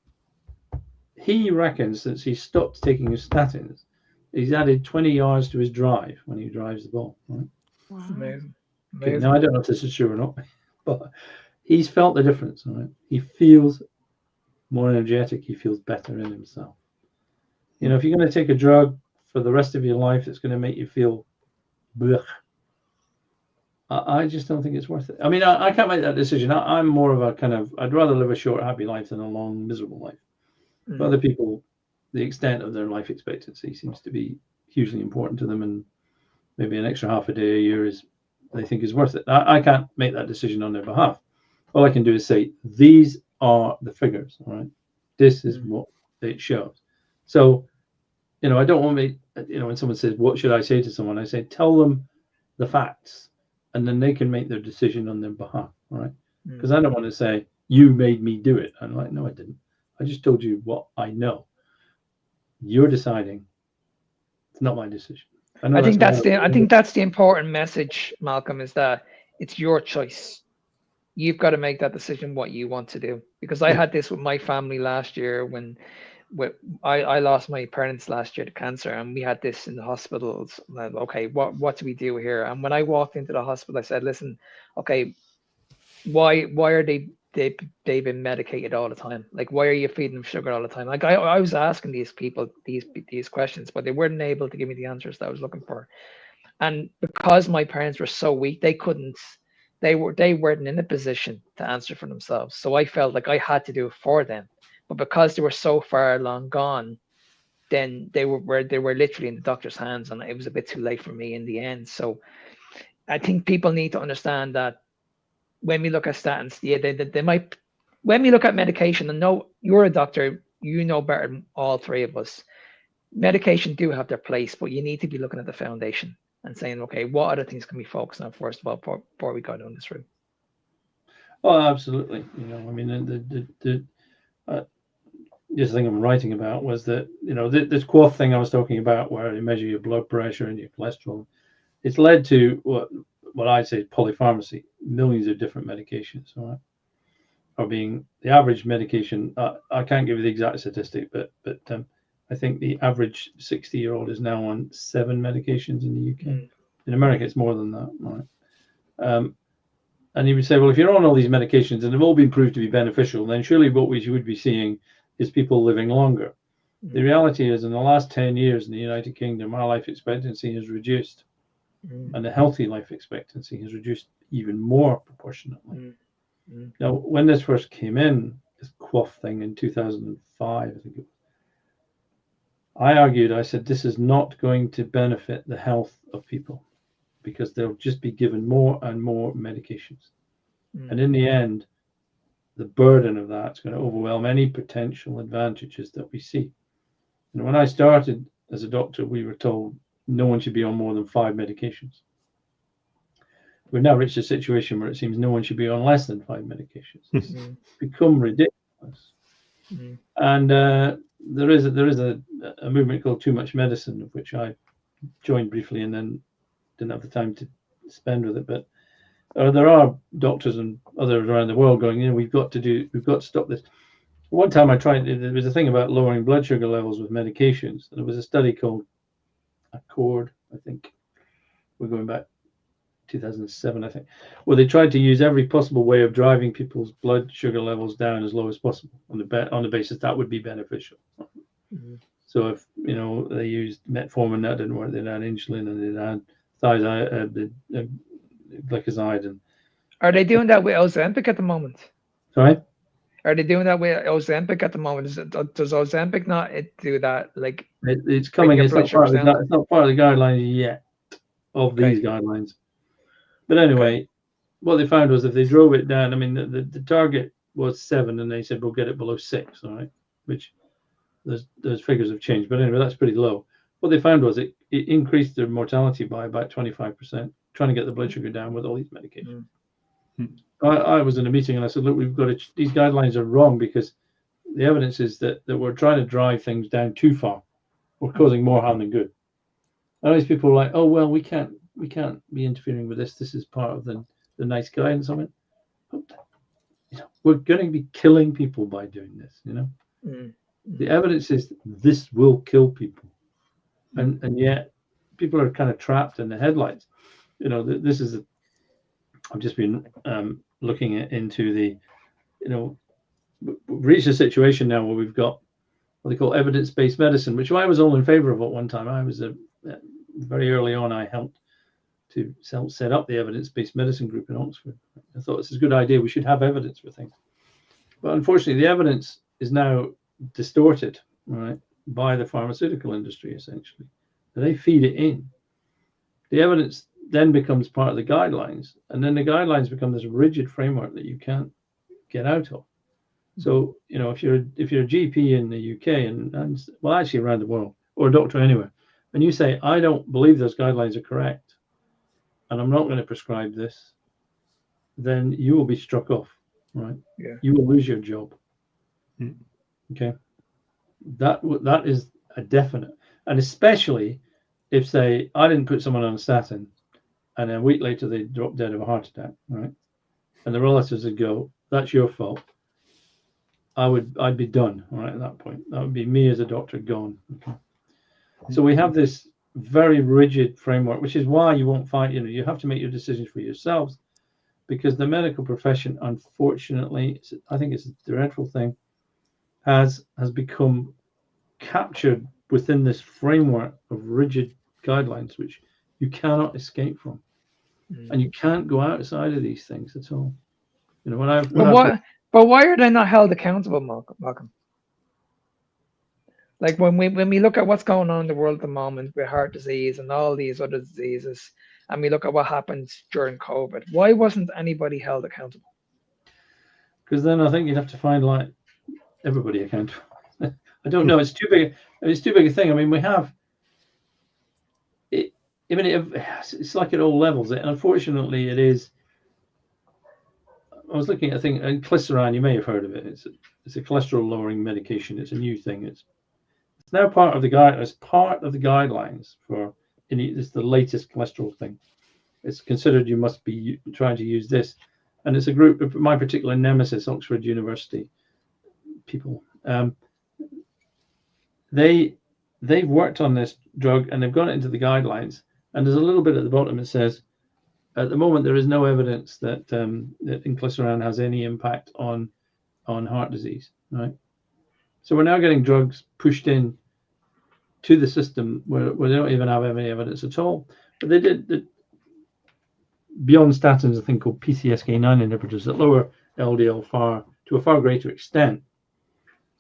he reckons since he stopped taking his statins, he's added 20 yards to his drive when he drives the ball. Right? Wow. Amazing. Okay, now I don't know if this is true or not, but he's felt the difference. All right, he feels more energetic. He feels better in himself. You know, if you're going to take a drug for the rest of your life, it's going to make you feel blech. I just don't think it's worth it. I mean, I can't make that decision. I'm more of a kind of, I'd rather live a short, happy life than a long, miserable life. For other people, the extent of their life expectancy seems to be hugely important to them, and maybe an extra half a day a year they think is worth it. I can't make that decision on their behalf. All I can do is say, these are the figures, all right? This is what it shows. So, you know, I don't want me, you know, when someone says, what should I say to someone? I say, tell them the facts, and then they can make their decision on their behalf, all right? Because I don't want to say, you made me do it. I'm like, no, I didn't. I just told you what I know. You're deciding. It's not my decision. I think that's the important message, Malcolm, is that it's your choice. You've got to make that decision what you want to do. Because I had this with my family last year when I lost my parents last year to cancer, and we had this in the hospitals. Okay, what do we do here? And when I walked into the hospital, I said, listen, okay, why are they've been medicated all the time? Like, why are you feeding them sugar all the time? Like, I was asking these people these questions, but they weren't able to give me the answers that I was looking for. And because my parents were so weak, they weren't in a position to answer for themselves. So I felt like I had to do it for them. But because they were so far long gone, then they were literally in the doctor's hands, and it was a bit too late for me in the end. So I think people need to understand that when we look at statins, they might, when we look at medication, and no, you're a doctor, you know better than all three of us. Medication do have their place, but you need to be looking at the foundation and saying, okay, what other things can we focus on first of all before we go down this route? Oh, absolutely. You know, I mean, the thing I'm writing about was that, you know, this QOF thing I was talking about, where you measure your blood pressure and your cholesterol, it's led to what I'd say is polypharmacy, millions of different medications. All are being, the average medication, I can't give you the exact statistic, but I think the average 60-year-old is now on 7 medications in the UK. In America, it's more than that, right? And you would say, well, if you're on all these medications and they've all been proved to be beneficial, then surely what we would be seeing is people living longer. The reality is, in the last 10 years in the United Kingdom, our life expectancy has reduced, and the healthy life expectancy has reduced even more proportionately. Now, when this first came in, this quaff thing in 2005, I think it was, I argued, I said, this is not going to benefit the health of people because they'll just be given more and more medications. And in the end, the burden of that's going to overwhelm any potential advantages that we see. And when I started as a doctor, we were told no one should be on more than 5 medications. We've now reached a situation where it seems no one should be on less than 5 medications. It's become ridiculous. And there is a movement called Too Much Medicine, of which I joined briefly and then didn't have the time to spend with it. But there are doctors and others around the world going, we've got to stop this. One time there was a thing about lowering blood sugar levels with medications. There was a study called Accord, I think. We're going back 2007, I think, where they tried to use every possible way of driving people's blood sugar levels down as low as possible on the basis that would be beneficial. So if they used metformin, that didn't work. They'd add insulin and they'd add glycoside. And are they doing that with Ozempic at the moment? Sorry. Are they doing that with Ozempic at the moment? Does Ozempic not do that? Like it's coming. It's not part of the guidelines yet of these guidelines. But anyway, what they found was if they drove it down, I mean, the target was 7, and they said we'll get it below 6. All right, which those figures have changed. But anyway, that's pretty low. What they found was it increased their mortality by about 25%, trying to get the blood sugar down with all these medications. I was in a meeting and I said, look, these guidelines are wrong because the evidence is that we're trying to drive things down too far. We're causing more harm than good. And these people are like, oh, well, we can't be interfering with this. This is part of the nice guidance. I mean, we're going to be killing people by doing this, The evidence is this will kill people. And yet people are kind of trapped in the headlights. This is I've just been looking into the, we've reached a situation now where we've got what they call evidence-based medicine, which I was all in favor of at one time. I was very early on, I helped to set up the evidence-based medicine group in Oxford. I thought this is a good idea. We should have evidence for things. But unfortunately, the evidence is now distorted, right, by the pharmaceutical industry, essentially. They feed it in. The evidence then becomes part of the guidelines, and then the guidelines become this rigid framework that you can't get out of. So, if you're a GP in the UK and well, actually around the world, or a doctor anywhere, and you say, I don't believe those guidelines are correct, and I'm not going to prescribe this, then you will be struck off, right? Yeah. You will lose your job. Okay. That is a definite, and especially if, say, I didn't put someone on a statin, and a week later they drop dead of a heart attack, right? And the relatives would go, that's your fault. I'd be done, right, at that point. That would be me as a doctor gone. Okay. So we have this very rigid framework, which is why you won't find, you have to make your decisions for yourselves, because the medical profession, unfortunately, I think it's a dreadful thing, has become captured within this framework of rigid guidelines, which you cannot escape from. And you can't go outside of these things at all. But why are they not held accountable, Malcolm? Like when we look at what's going on in the world at the moment with heart disease and all these other diseases, and we look at what happened during COVID, why wasn't anybody held accountable? Because then I think you'd have to find like everybody accountable. I don't know. It's too big. It's too big a thing. I mean, we have it. I mean, it's like at all levels. And unfortunately, it is. I was looking at a thing, inclisiran. You may have heard of it. It's a cholesterol lowering medication. It's a new thing. It's now part of the guidelines for. It's the latest cholesterol thing. It's considered you must be trying to use this, and it's a group of my particular nemesis, Oxford University people. They've worked on this drug and they've got it into the guidelines. And there's a little bit at the bottom that says, at the moment, there is no evidence that that inclisiran has any impact on heart disease. Right. So we're now getting drugs pushed in to the system where they don't even have any evidence at all. But they did beyond statins, a thing called PCSK9 inhibitors that lower LDL to a far greater extent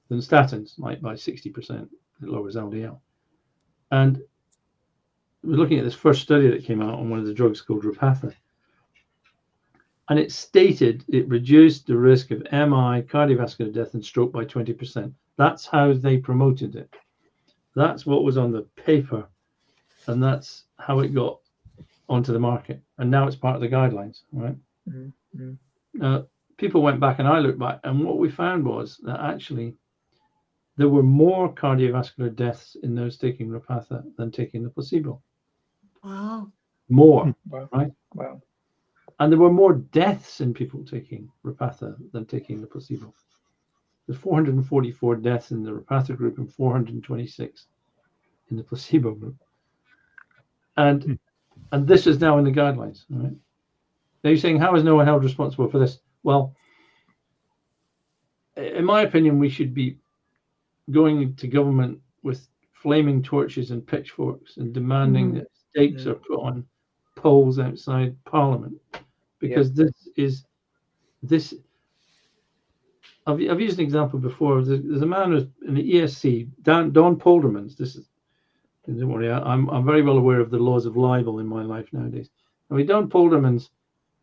than statins, like by 60%. It lowers LDL. And we're looking at this first study that came out on one of the drugs called Repatha. And it stated it reduced the risk of MI, cardiovascular death, and stroke by 20%. That's how they promoted it. That's what was on the paper. And that's how it got onto the market. And now it's part of the guidelines, right? Mm-hmm. People went back and I looked back, and what we found was that actually there were more cardiovascular deaths in those taking Repatha than taking the placebo. Wow. More, Wow. right? Wow. And there were more deaths in people taking Repatha than taking the placebo. There's 444 deaths in the Repatha group and 426 in the placebo group. And this is now in the guidelines, right? Now you're saying, how is no one held responsible for this? Well, in my opinion, we should be going to government with flaming torches and pitchforks and demanding that stakes are put on poles outside Parliament, because this. I've used an example before. There's a man who's in the ESC, Don Poldermans. Don't worry, I'm very well aware of the laws of libel in my life nowadays. I mean, Don Poldermans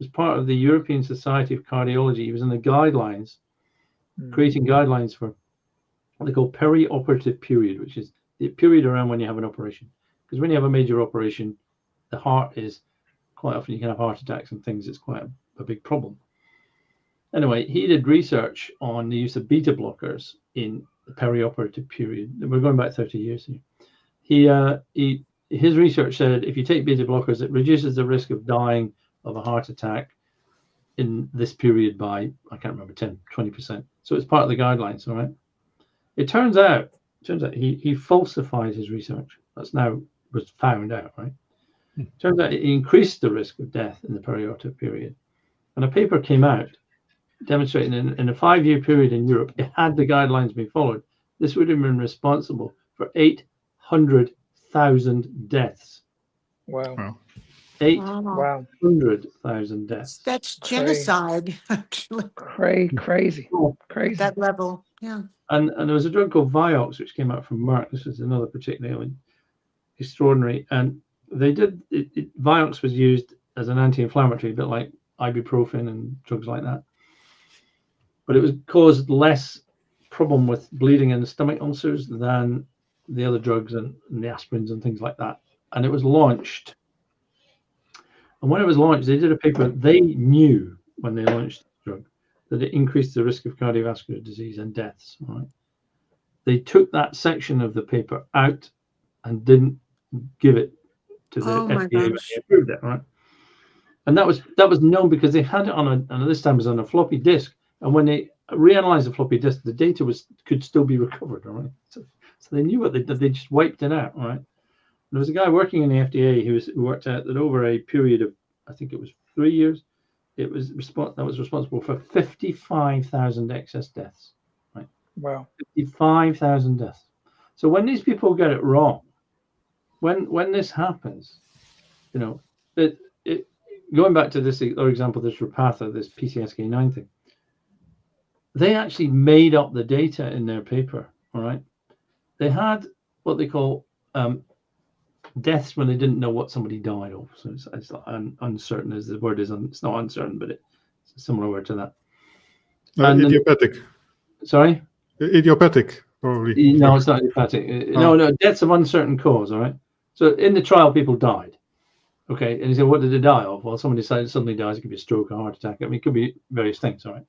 was part of the European Society of Cardiology. He was in the guidelines, creating guidelines for what they call peri-operative period, which is the period around when you have an operation. Because when you have a major operation, the heart is quite often, you can have heart attacks and things. It's quite a big problem. Anyway, he did research on the use of beta blockers in the peri-operative period. We're going back 30 years here. His research said if you take beta blockers, it reduces the risk of dying of a heart attack in this period by, I can't remember, 10-20%. So it's part of the guidelines, all right? It turns out he falsified his research. That's now was found out, right? Turns out it increased the risk of death in the perioperative period. And a paper came out demonstrating in a 5-year period in Europe, had the guidelines been followed, this would have been responsible for 800,000 deaths. Wow. 800,000 deaths. That's genocide, actually. Crazy. At that level, yeah. And there was a drug called Vioxx, which came out from Merck. This is another particularly extraordinary. And they did, Vioxx was used as an anti-inflammatory, a bit like ibuprofen and drugs like that. But it was caused less problem with bleeding and stomach ulcers than the other drugs and the aspirins and things like that. And it was launched. And when it was launched, they did a paper. They knew when they launched the drug that it increased the risk of cardiovascular disease and deaths. Right? They took that section of the paper out and didn't give it to the FDA when they approved it. Right? And that was known because they had it on and this time it was on a floppy disk. And when they reanalyzed the floppy disk, the data could still be recovered. All right, so they knew what they did. They just wiped it out. All right. There was a guy working in the FDA who worked out that over a period of, I think it was 3 years, that was responsible for 55,000 excess deaths. Right. Wow. 55,000 deaths. So when these people get it wrong, when this happens, you know, going back to this other example, this Repatha, this PCSK9 thing, they actually made up the data in their paper. All right. They had what they call deaths when they didn't know what somebody died of. So it's uncertain as the word is. It's not uncertain, but it's a similar word to that. Idiopathic. Sorry? Idiopathic, probably. No, it's not idiopathic. No, deaths of uncertain cause. All right. So in the trial, people died. Okay. And you say, what did they die of? Well, somebody suddenly dies. It could be a stroke, a heart attack. I mean, it could be various things. All right.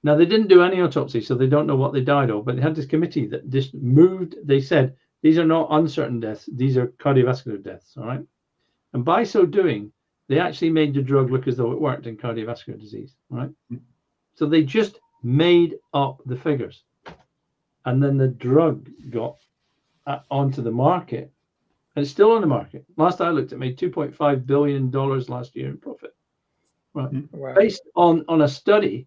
Now, they didn't do any autopsy, so they don't know what they died of, but they had this committee that just moved. They said, these are not uncertain deaths. These are cardiovascular deaths, all right? And by so doing, they actually made the drug look as though it worked in cardiovascular disease, right? So they just made up the figures. And then the drug got onto the market, and it's still on the market. Last I looked, it made $2.5 billion last year in profit, right? Wow. Based on a study,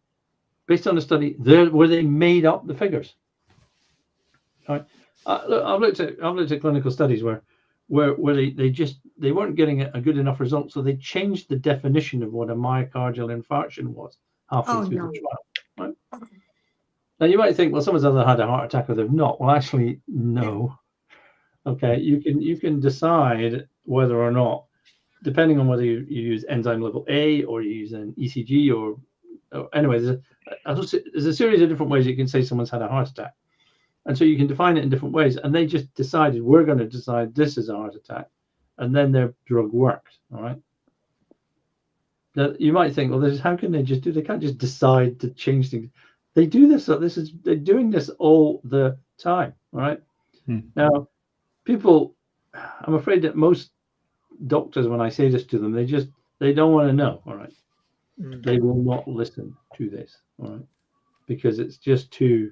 there where they made up the figures. Right? Look, I've looked at clinical studies where they weren't getting a good enough result, so they changed the definition of what a myocardial infarction was halfway through the trial. Right? Now you might think, well, someone's either had a heart attack or they've not. Well, actually, no. Okay, you can decide whether or not, depending on whether you use enzyme level A or you use an ECG or anyway, there's a series of different ways you can say someone's had a heart attack. And so you can define it in different ways. And they just decided, we're going to decide this is a heart attack. And then their drug worked. All right. Now, you might think, well, how can they just do? They can't just decide to change things. They do this. They're doing this all the time. All right. Now, people, I'm afraid that most doctors, when I say this to them, they don't want to know. All right. They will not listen to this. All right. Because it's just too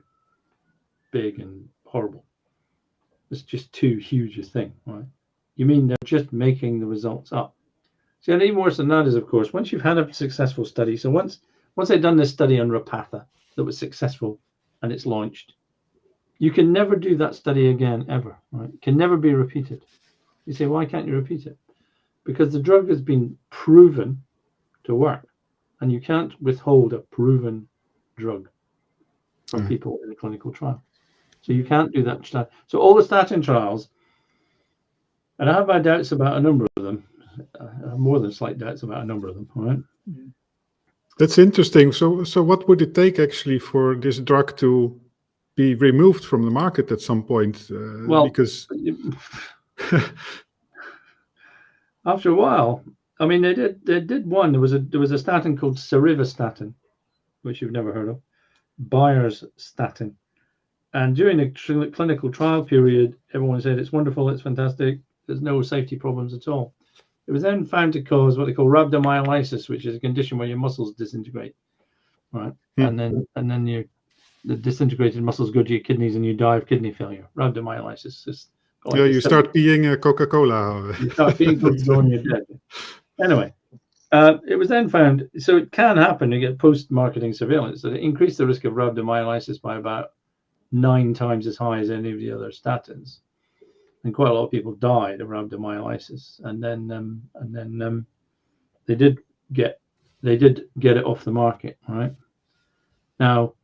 big and horrible. It's just too huge a thing, right? You mean they're just making the results up? See, and even worse than that is, of course, once you've had a successful study, so once they've done this study on Repatha that was successful and it's launched, you can never do that study again, ever, right? It can never be repeated. You say, why can't you repeat it? Because the drug has been proven to work, and you can't withhold a proven drug from people in a clinical trial. So you can't do that. So all the statin trials, and I have my doubts about a number of them. I have more than slight doubts about a number of them. All right. That's interesting. So what would it take actually for this drug to be removed from the market at some point? Because after a while, I mean, they did one. There was a statin called Cerevastatin, which you've never heard of, Bayer's statin. And during the clinical trial period, everyone said it's wonderful, it's fantastic, there's no safety problems at all. It was then found to cause what they call rhabdomyolysis, which is a condition where your muscles disintegrate, right? And then the disintegrated muscles go to your kidneys and you die of kidney failure. Rhabdomyolysis. You start peeing Coca-Cola. You start peeing Coca-Cola and you're dead. Anyway, it was then found, so it can happen. You get post-marketing surveillance that it increased the risk of rhabdomyolysis by about 9 times as high as any of the other statins, and quite a lot of people died of rhabdomyolysis. And then they did get it off the market. Right now,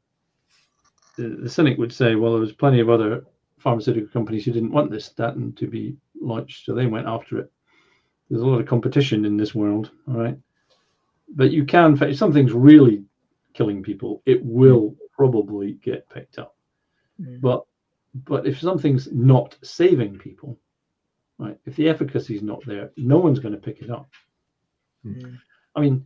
the cynic would say, well, there was plenty of other pharmaceutical companies who didn't want this statin to be launched, so they went after it. There's a lot of competition in this world, all right? But you can, if something's really killing people, it will probably get picked up. But if something's not saving people, right? If the efficacy is not there, no one's going to pick it up. I mean,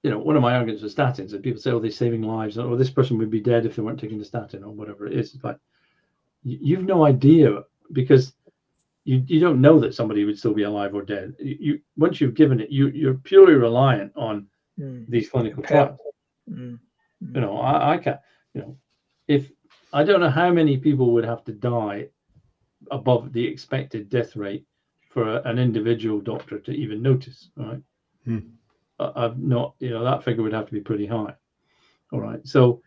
one of my arguments with statins is people say, oh, they're saving lives, or this person would be dead if they weren't taking the statin, or whatever it is. It's like, you've no idea, because you don't know that somebody would still be alive or dead. Once you've given it, you're purely reliant on these clinical trials. I can't, if I don't know how many people would have to die above the expected death rate for an individual doctor to even notice. All right. I've not, that figure would have to be pretty high. All right. So,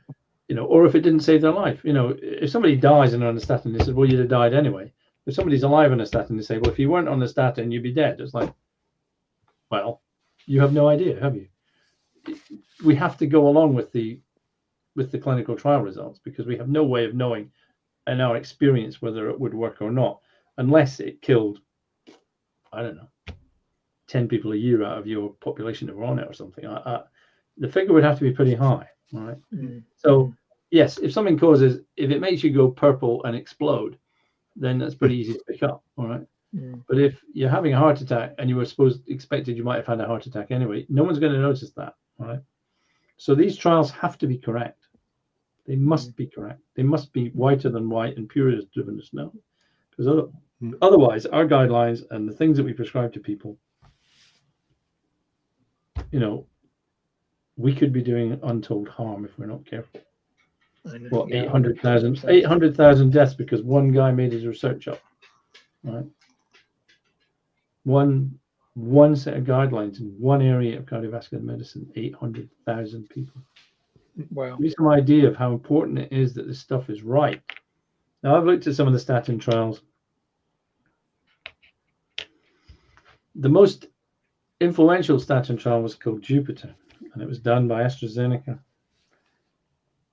or if it didn't save their life, if somebody dies and on a statin, they said, well, you'd have died anyway. If somebody's alive on a statin, they say, well, if you weren't on the statin, you'd be dead. It's like, well, you have no idea, have you? We have to go along with the clinical trial results, because we have no way of knowing in our experience whether it would work or not, unless it killed, I don't know, 10 people a year out of your population that were on it or something. The figure would have to be pretty high, right? So yes, if it makes you go purple and explode, then that's pretty easy to pick up, all right? But if you're having a heart attack and you were expected you might have had a heart attack anyway, no one's going to notice that, all right? So these trials have to be correct. They must be correct. They must be whiter than white and pure as driven as snow. Because otherwise, our guidelines and the things that we prescribe to people you know, we could be doing untold harm if we're not careful. What, 800,000 deaths because one guy made his research up, right? One set of guidelines in one area of cardiovascular medicine, 800,000 people. Wow. Give you some idea of how important it is that this stuff is right. Now, I've looked at some of the statin trials. The most influential statin trial was called Jupiter, and it was done by AstraZeneca.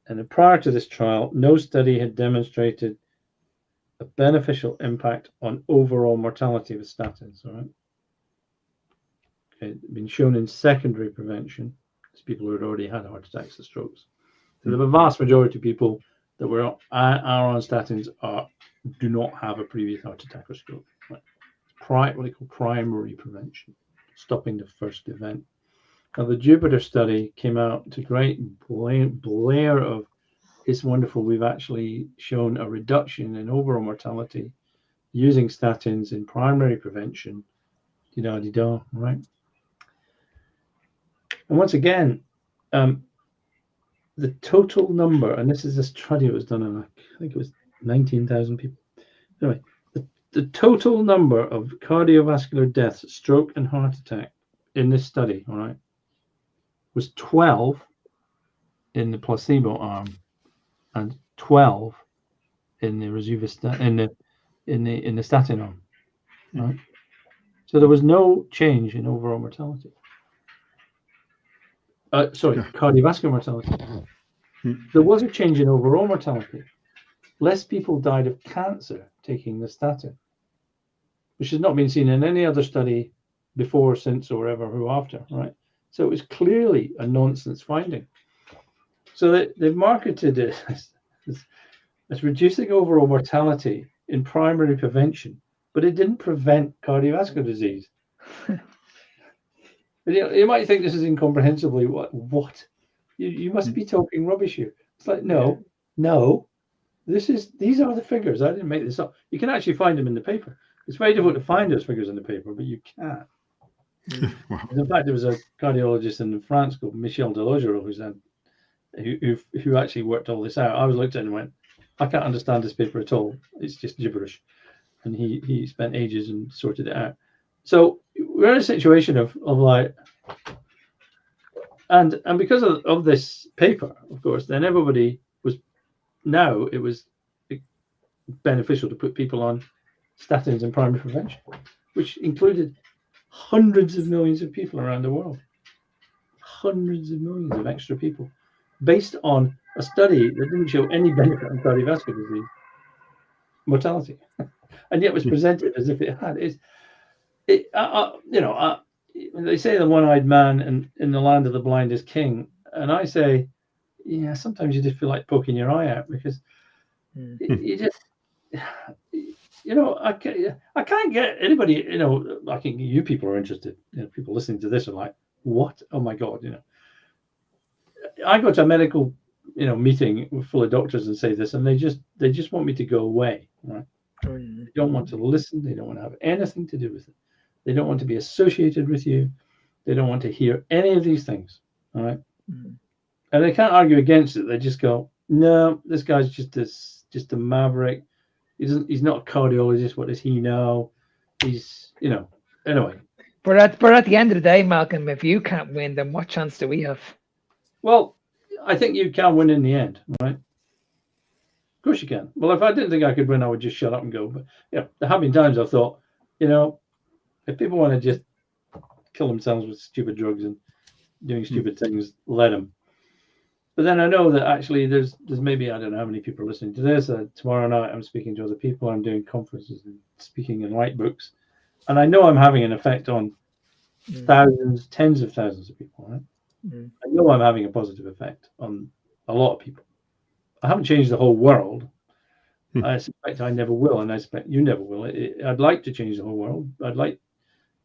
And prior to this trial, no study had demonstrated a beneficial impact on overall mortality with statins. All right. Okay, it's been shown in secondary prevention. It's people who had already had heart attacks and strokes. So the vast majority of people that are on statins do not have a previous heart attack or stroke. Right? What they call primary prevention, stopping the first event. Now, the Jupiter study came out to great blare of, it's wonderful, we've actually shown a reduction in overall mortality using statins in primary prevention, right? And once again, the total number, and this is a study that was done on, I think it was 19,000 people. Anyway, the total number of cardiovascular deaths, stroke and heart attack in this study, all right, was 12 in the placebo arm and 12 in the rosuvastatin in the statin arm, right? So there was no change in overall mortality. Cardiovascular mortality. There was a change in overall mortality. Less people died of cancer taking the statin, which has not been seen in any other study before, since, or ever, or after, right? So it was clearly a nonsense finding. So they've marketed it as reducing overall mortality in primary prevention, but it didn't prevent cardiovascular disease. You might think this is incomprehensibly what? You must be talking rubbish here. It's like, no, these are the figures. I didn't make this up. You can actually find them in the paper. It's very difficult to find those figures in the paper, but you can. Wow. In fact, there was a cardiologist in France called Michel Delogero who actually worked all this out. I was looked at and went, I can't understand this paper at all. It's just gibberish. And he spent ages and sorted it out. So we're in a situation of like, and because of this paper, of course, then everybody was, now it was beneficial to put people on statins in primary prevention, which included hundreds of millions of people around the world, hundreds of millions of extra people, based on a study that didn't show any benefit on cardiovascular disease mortality, and yet was presented as if it had. They say the one-eyed man in the land of the blind is king, and I say, yeah, sometimes you just feel like poking your eye out because you just, I can't get anybody, I think you people are interested, people listening to this are like, what? Oh my God, I go to a medical, meeting full of doctors and say this, and they just want me to go away, right? They don't want to listen. They don't want to have anything to do with it. They don't want to be associated with you. They don't want to hear any of these things, all right? And they can't argue against it. They just go, no, this guy's just a maverick. He's not a cardiologist. What does he know? He's, anyway. But at the end of the day, Malcolm, if you can't win, then what chance do we have? Well, I think you can win in the end, right? Of course you can. Well, if I didn't think I could win, I would just shut up and go. But there have been times I've thought, if people want to just kill themselves with stupid drugs and doing stupid things, let them. But then I know that actually there's maybe, I don't know how many people are listening to this. Tomorrow night I'm speaking to other people. I'm doing conferences and speaking and write books. And I know I'm having an effect on thousands, tens of thousands of people, right? I know I'm having a positive effect on a lot of people. I haven't changed the whole world. I suspect I never will, and I suspect you never will. I'd like to change the whole world. I'd like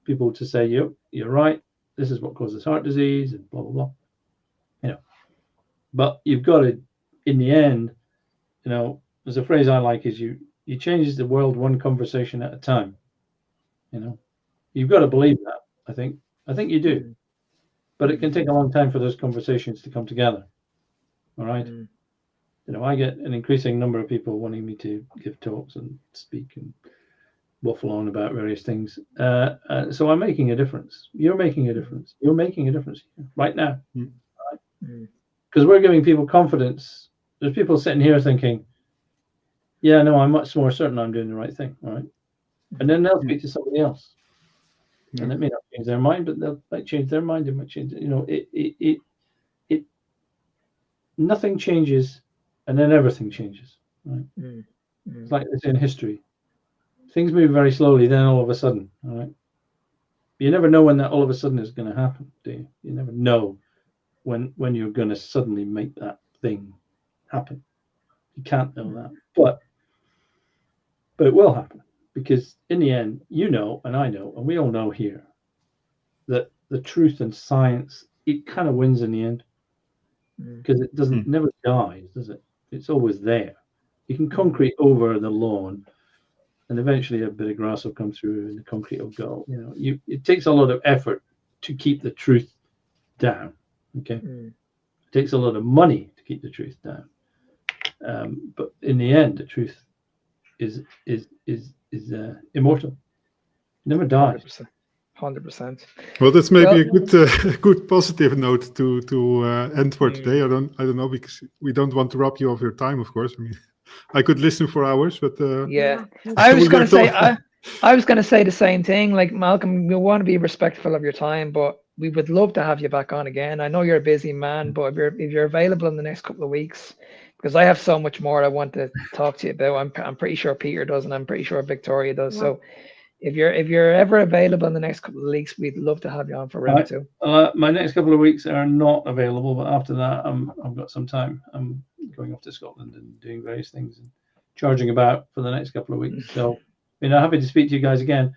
people to say, you're right, this is what causes heart disease, and blah, blah, blah. But you've got to, in the end, there's a phrase I like is you change the world one conversation at a time. You've got to believe that, I think you do. but it can take a long time for those conversations to come together. All right. You know, I get an increasing number of people wanting me to give talks and speak and waffle on about various things. So I'm making a difference. You're making a difference. You're making a difference right now. Because we're giving people confidence. There's people sitting here thinking, yeah, no, I'm much more certain I'm doing the right thing. All right. And then they'll speak to somebody else. And it may not change their mind, but they might change their mind. It might change, you know, it nothing changes and then everything changes. Right? It's like it's in history. Things move very slowly, then all of a sudden, all right? You never know when that all of a sudden is going to happen, do you? You never know when you're going to suddenly make that thing happen. You can't know that. But it will happen, because in the end, you know, and I know, and we all know here, that the truth and science, it kind of wins in the end, because it doesn't never dies, does it? It's always there. You can concrete over the lawn, and eventually a bit of grass will come through and the concrete will go. You know, it takes a lot of effort to keep the truth down. Okay, it takes a lot of money to keep the truth down. But in the end, the truth is immortal. It never dies. 100%. Well, that's maybe a good positive note to end for today. I don't know, because we don't want to rob you of your time, of course. I mean, I could listen for hours, but I was going to say I was going to say the same thing. Like, Malcolm, we want to be respectful of your time, but we would love to have you back on again. I know you're a busy man, but if you're available in the next couple of weeks, because I have so much more I want to talk to you about. I'm pretty sure Peter does, and I'm pretty sure Victoria does. Yeah. So if you're ever available in the next couple of weeks, we'd love to have you on for round two. My next couple of weeks are not available, but after that, I've got some time. I'm going off to Scotland and doing various things and charging about for the next couple of weeks. So, you know, happy to speak to you guys again.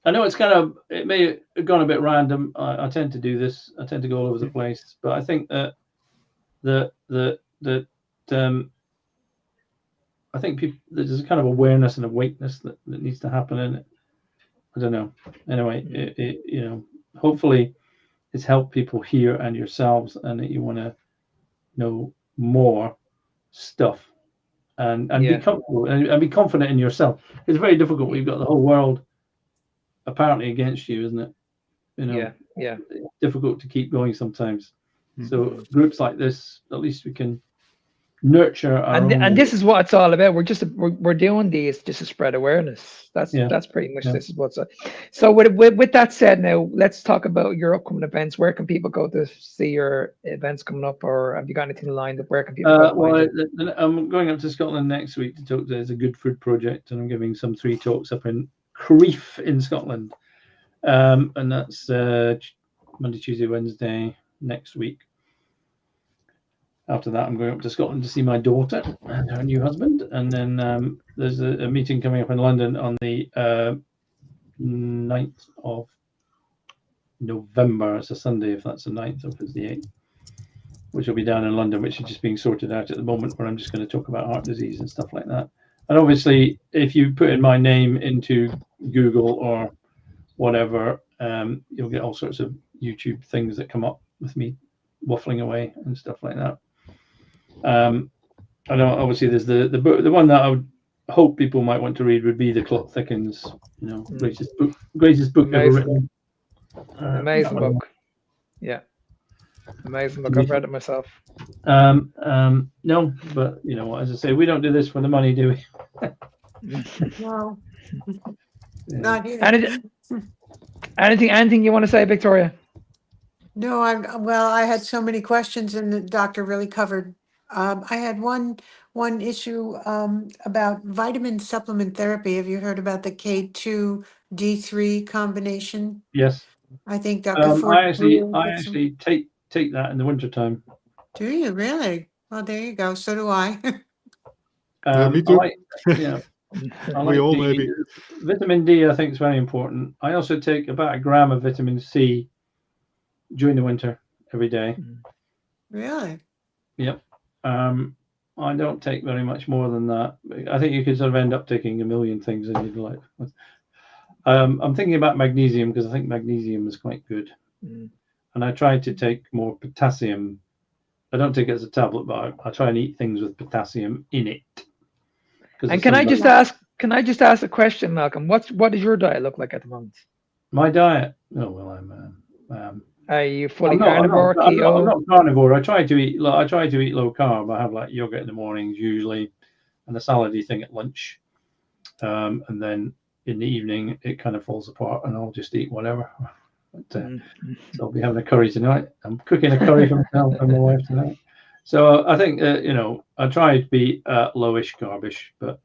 I know it may have gone a bit random. I tend to do this. I tend to go all over the place, but I think that I think there's a kind of awareness and awakeness that needs to happen in it. I don't know. Anyway, you know, hopefully it's helped people here and yourselves, and that you want to know more stuff and be comfortable and be confident in yourself. It's very difficult when you've got the whole world apparently against you, isn't it? You know, it's difficult to keep going sometimes. So groups like this, at least we can nurture our own. And this is what it's all about. We're doing these just to spread awareness. That's pretty much this is what's up. So with that said, now let's talk about your upcoming events. Where can people go to see your events coming up, or have you got anything lined up? Where can people go? Well, I'm going up to Scotland next week to talk. There's a good food project, and I'm giving 3 talks up in Crieff in Scotland, and that's Monday, Tuesday, Wednesday next week. After that, I'm going up to Scotland to see my daughter and her new husband. And then there's a meeting coming up in London on the 9th of November. It's a Sunday, if that's the 9th, or if it's the 8th, which will be down in London, which is just being sorted out at the moment, where I'm just going to talk about heart disease and stuff like that. And obviously, if you put in my name into Google or whatever, you'll get all sorts of YouTube things that come up with me waffling away and stuff like that. I know obviously there's the book, the one that I would hope people might want to read would be The Clot Thickens, you know, greatest book ever written. Amazing book. Yeah. Amazing book. I've read it myself. No, but you know, as I say, we don't do this for the money, do we? No. Not here. Anything you want to say, Victoria? No, I had so many questions, and the doctor really covered. I had one issue about vitamin supplement therapy. Have you heard about the K2 D3 combination? Yes. I think Dr. Ford. I actually take that in the wintertime. Do you really? Well, there you go. So do I. Me too. We all maybe. Vitamin D, I think, is very important. I also take about 1 gram of vitamin C during the winter every day. Really? Yep. I don't take very much more than that. I think you could sort of end up taking a million things in your life. I'm thinking about magnesium, because I think magnesium is quite good. and I try to take more potassium. I don't take it as a tablet, but I try and eat things with potassium in it. And can I just ask a question, Malcolm? What does your diet look like at the moment? My diet? Oh well, Are you fully carnivore, keto? I'm not carnivore. I try to eat low carb. I have like yogurt in the mornings usually, and a salady thing at lunch, and then in the evening it kind of falls apart, and I'll just eat whatever. But, so I'll be having a curry tonight. I'm cooking a curry for myself and my wife tonight. So I think I try to be lowish carbish, but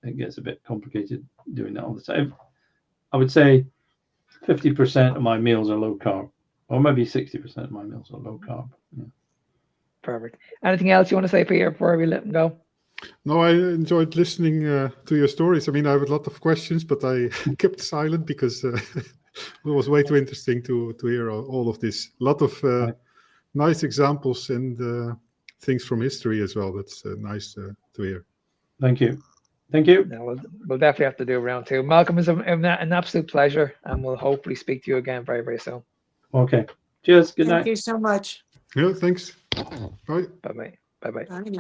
it gets a bit complicated doing that all the time. I would say 50% of my meals are low carb, or maybe 60% of my meals are low carb. Yeah. Perfect. Anything else you want to say, Peter, before we let him go? No, I enjoyed listening to your stories. I mean, I have a lot of questions, but I kept silent because it was way too interesting to hear all of this. A lot of nice examples and things from history as well. That's nice to hear. Thank you. Thank you. No, we'll definitely have to do round two. Malcolm, it's an absolute pleasure, and we'll hopefully speak to you again very, very soon. Okay. Cheers. Good night. Thank you so much. Yeah, thanks. Bye. Bye-bye. Bye-bye. Bye now.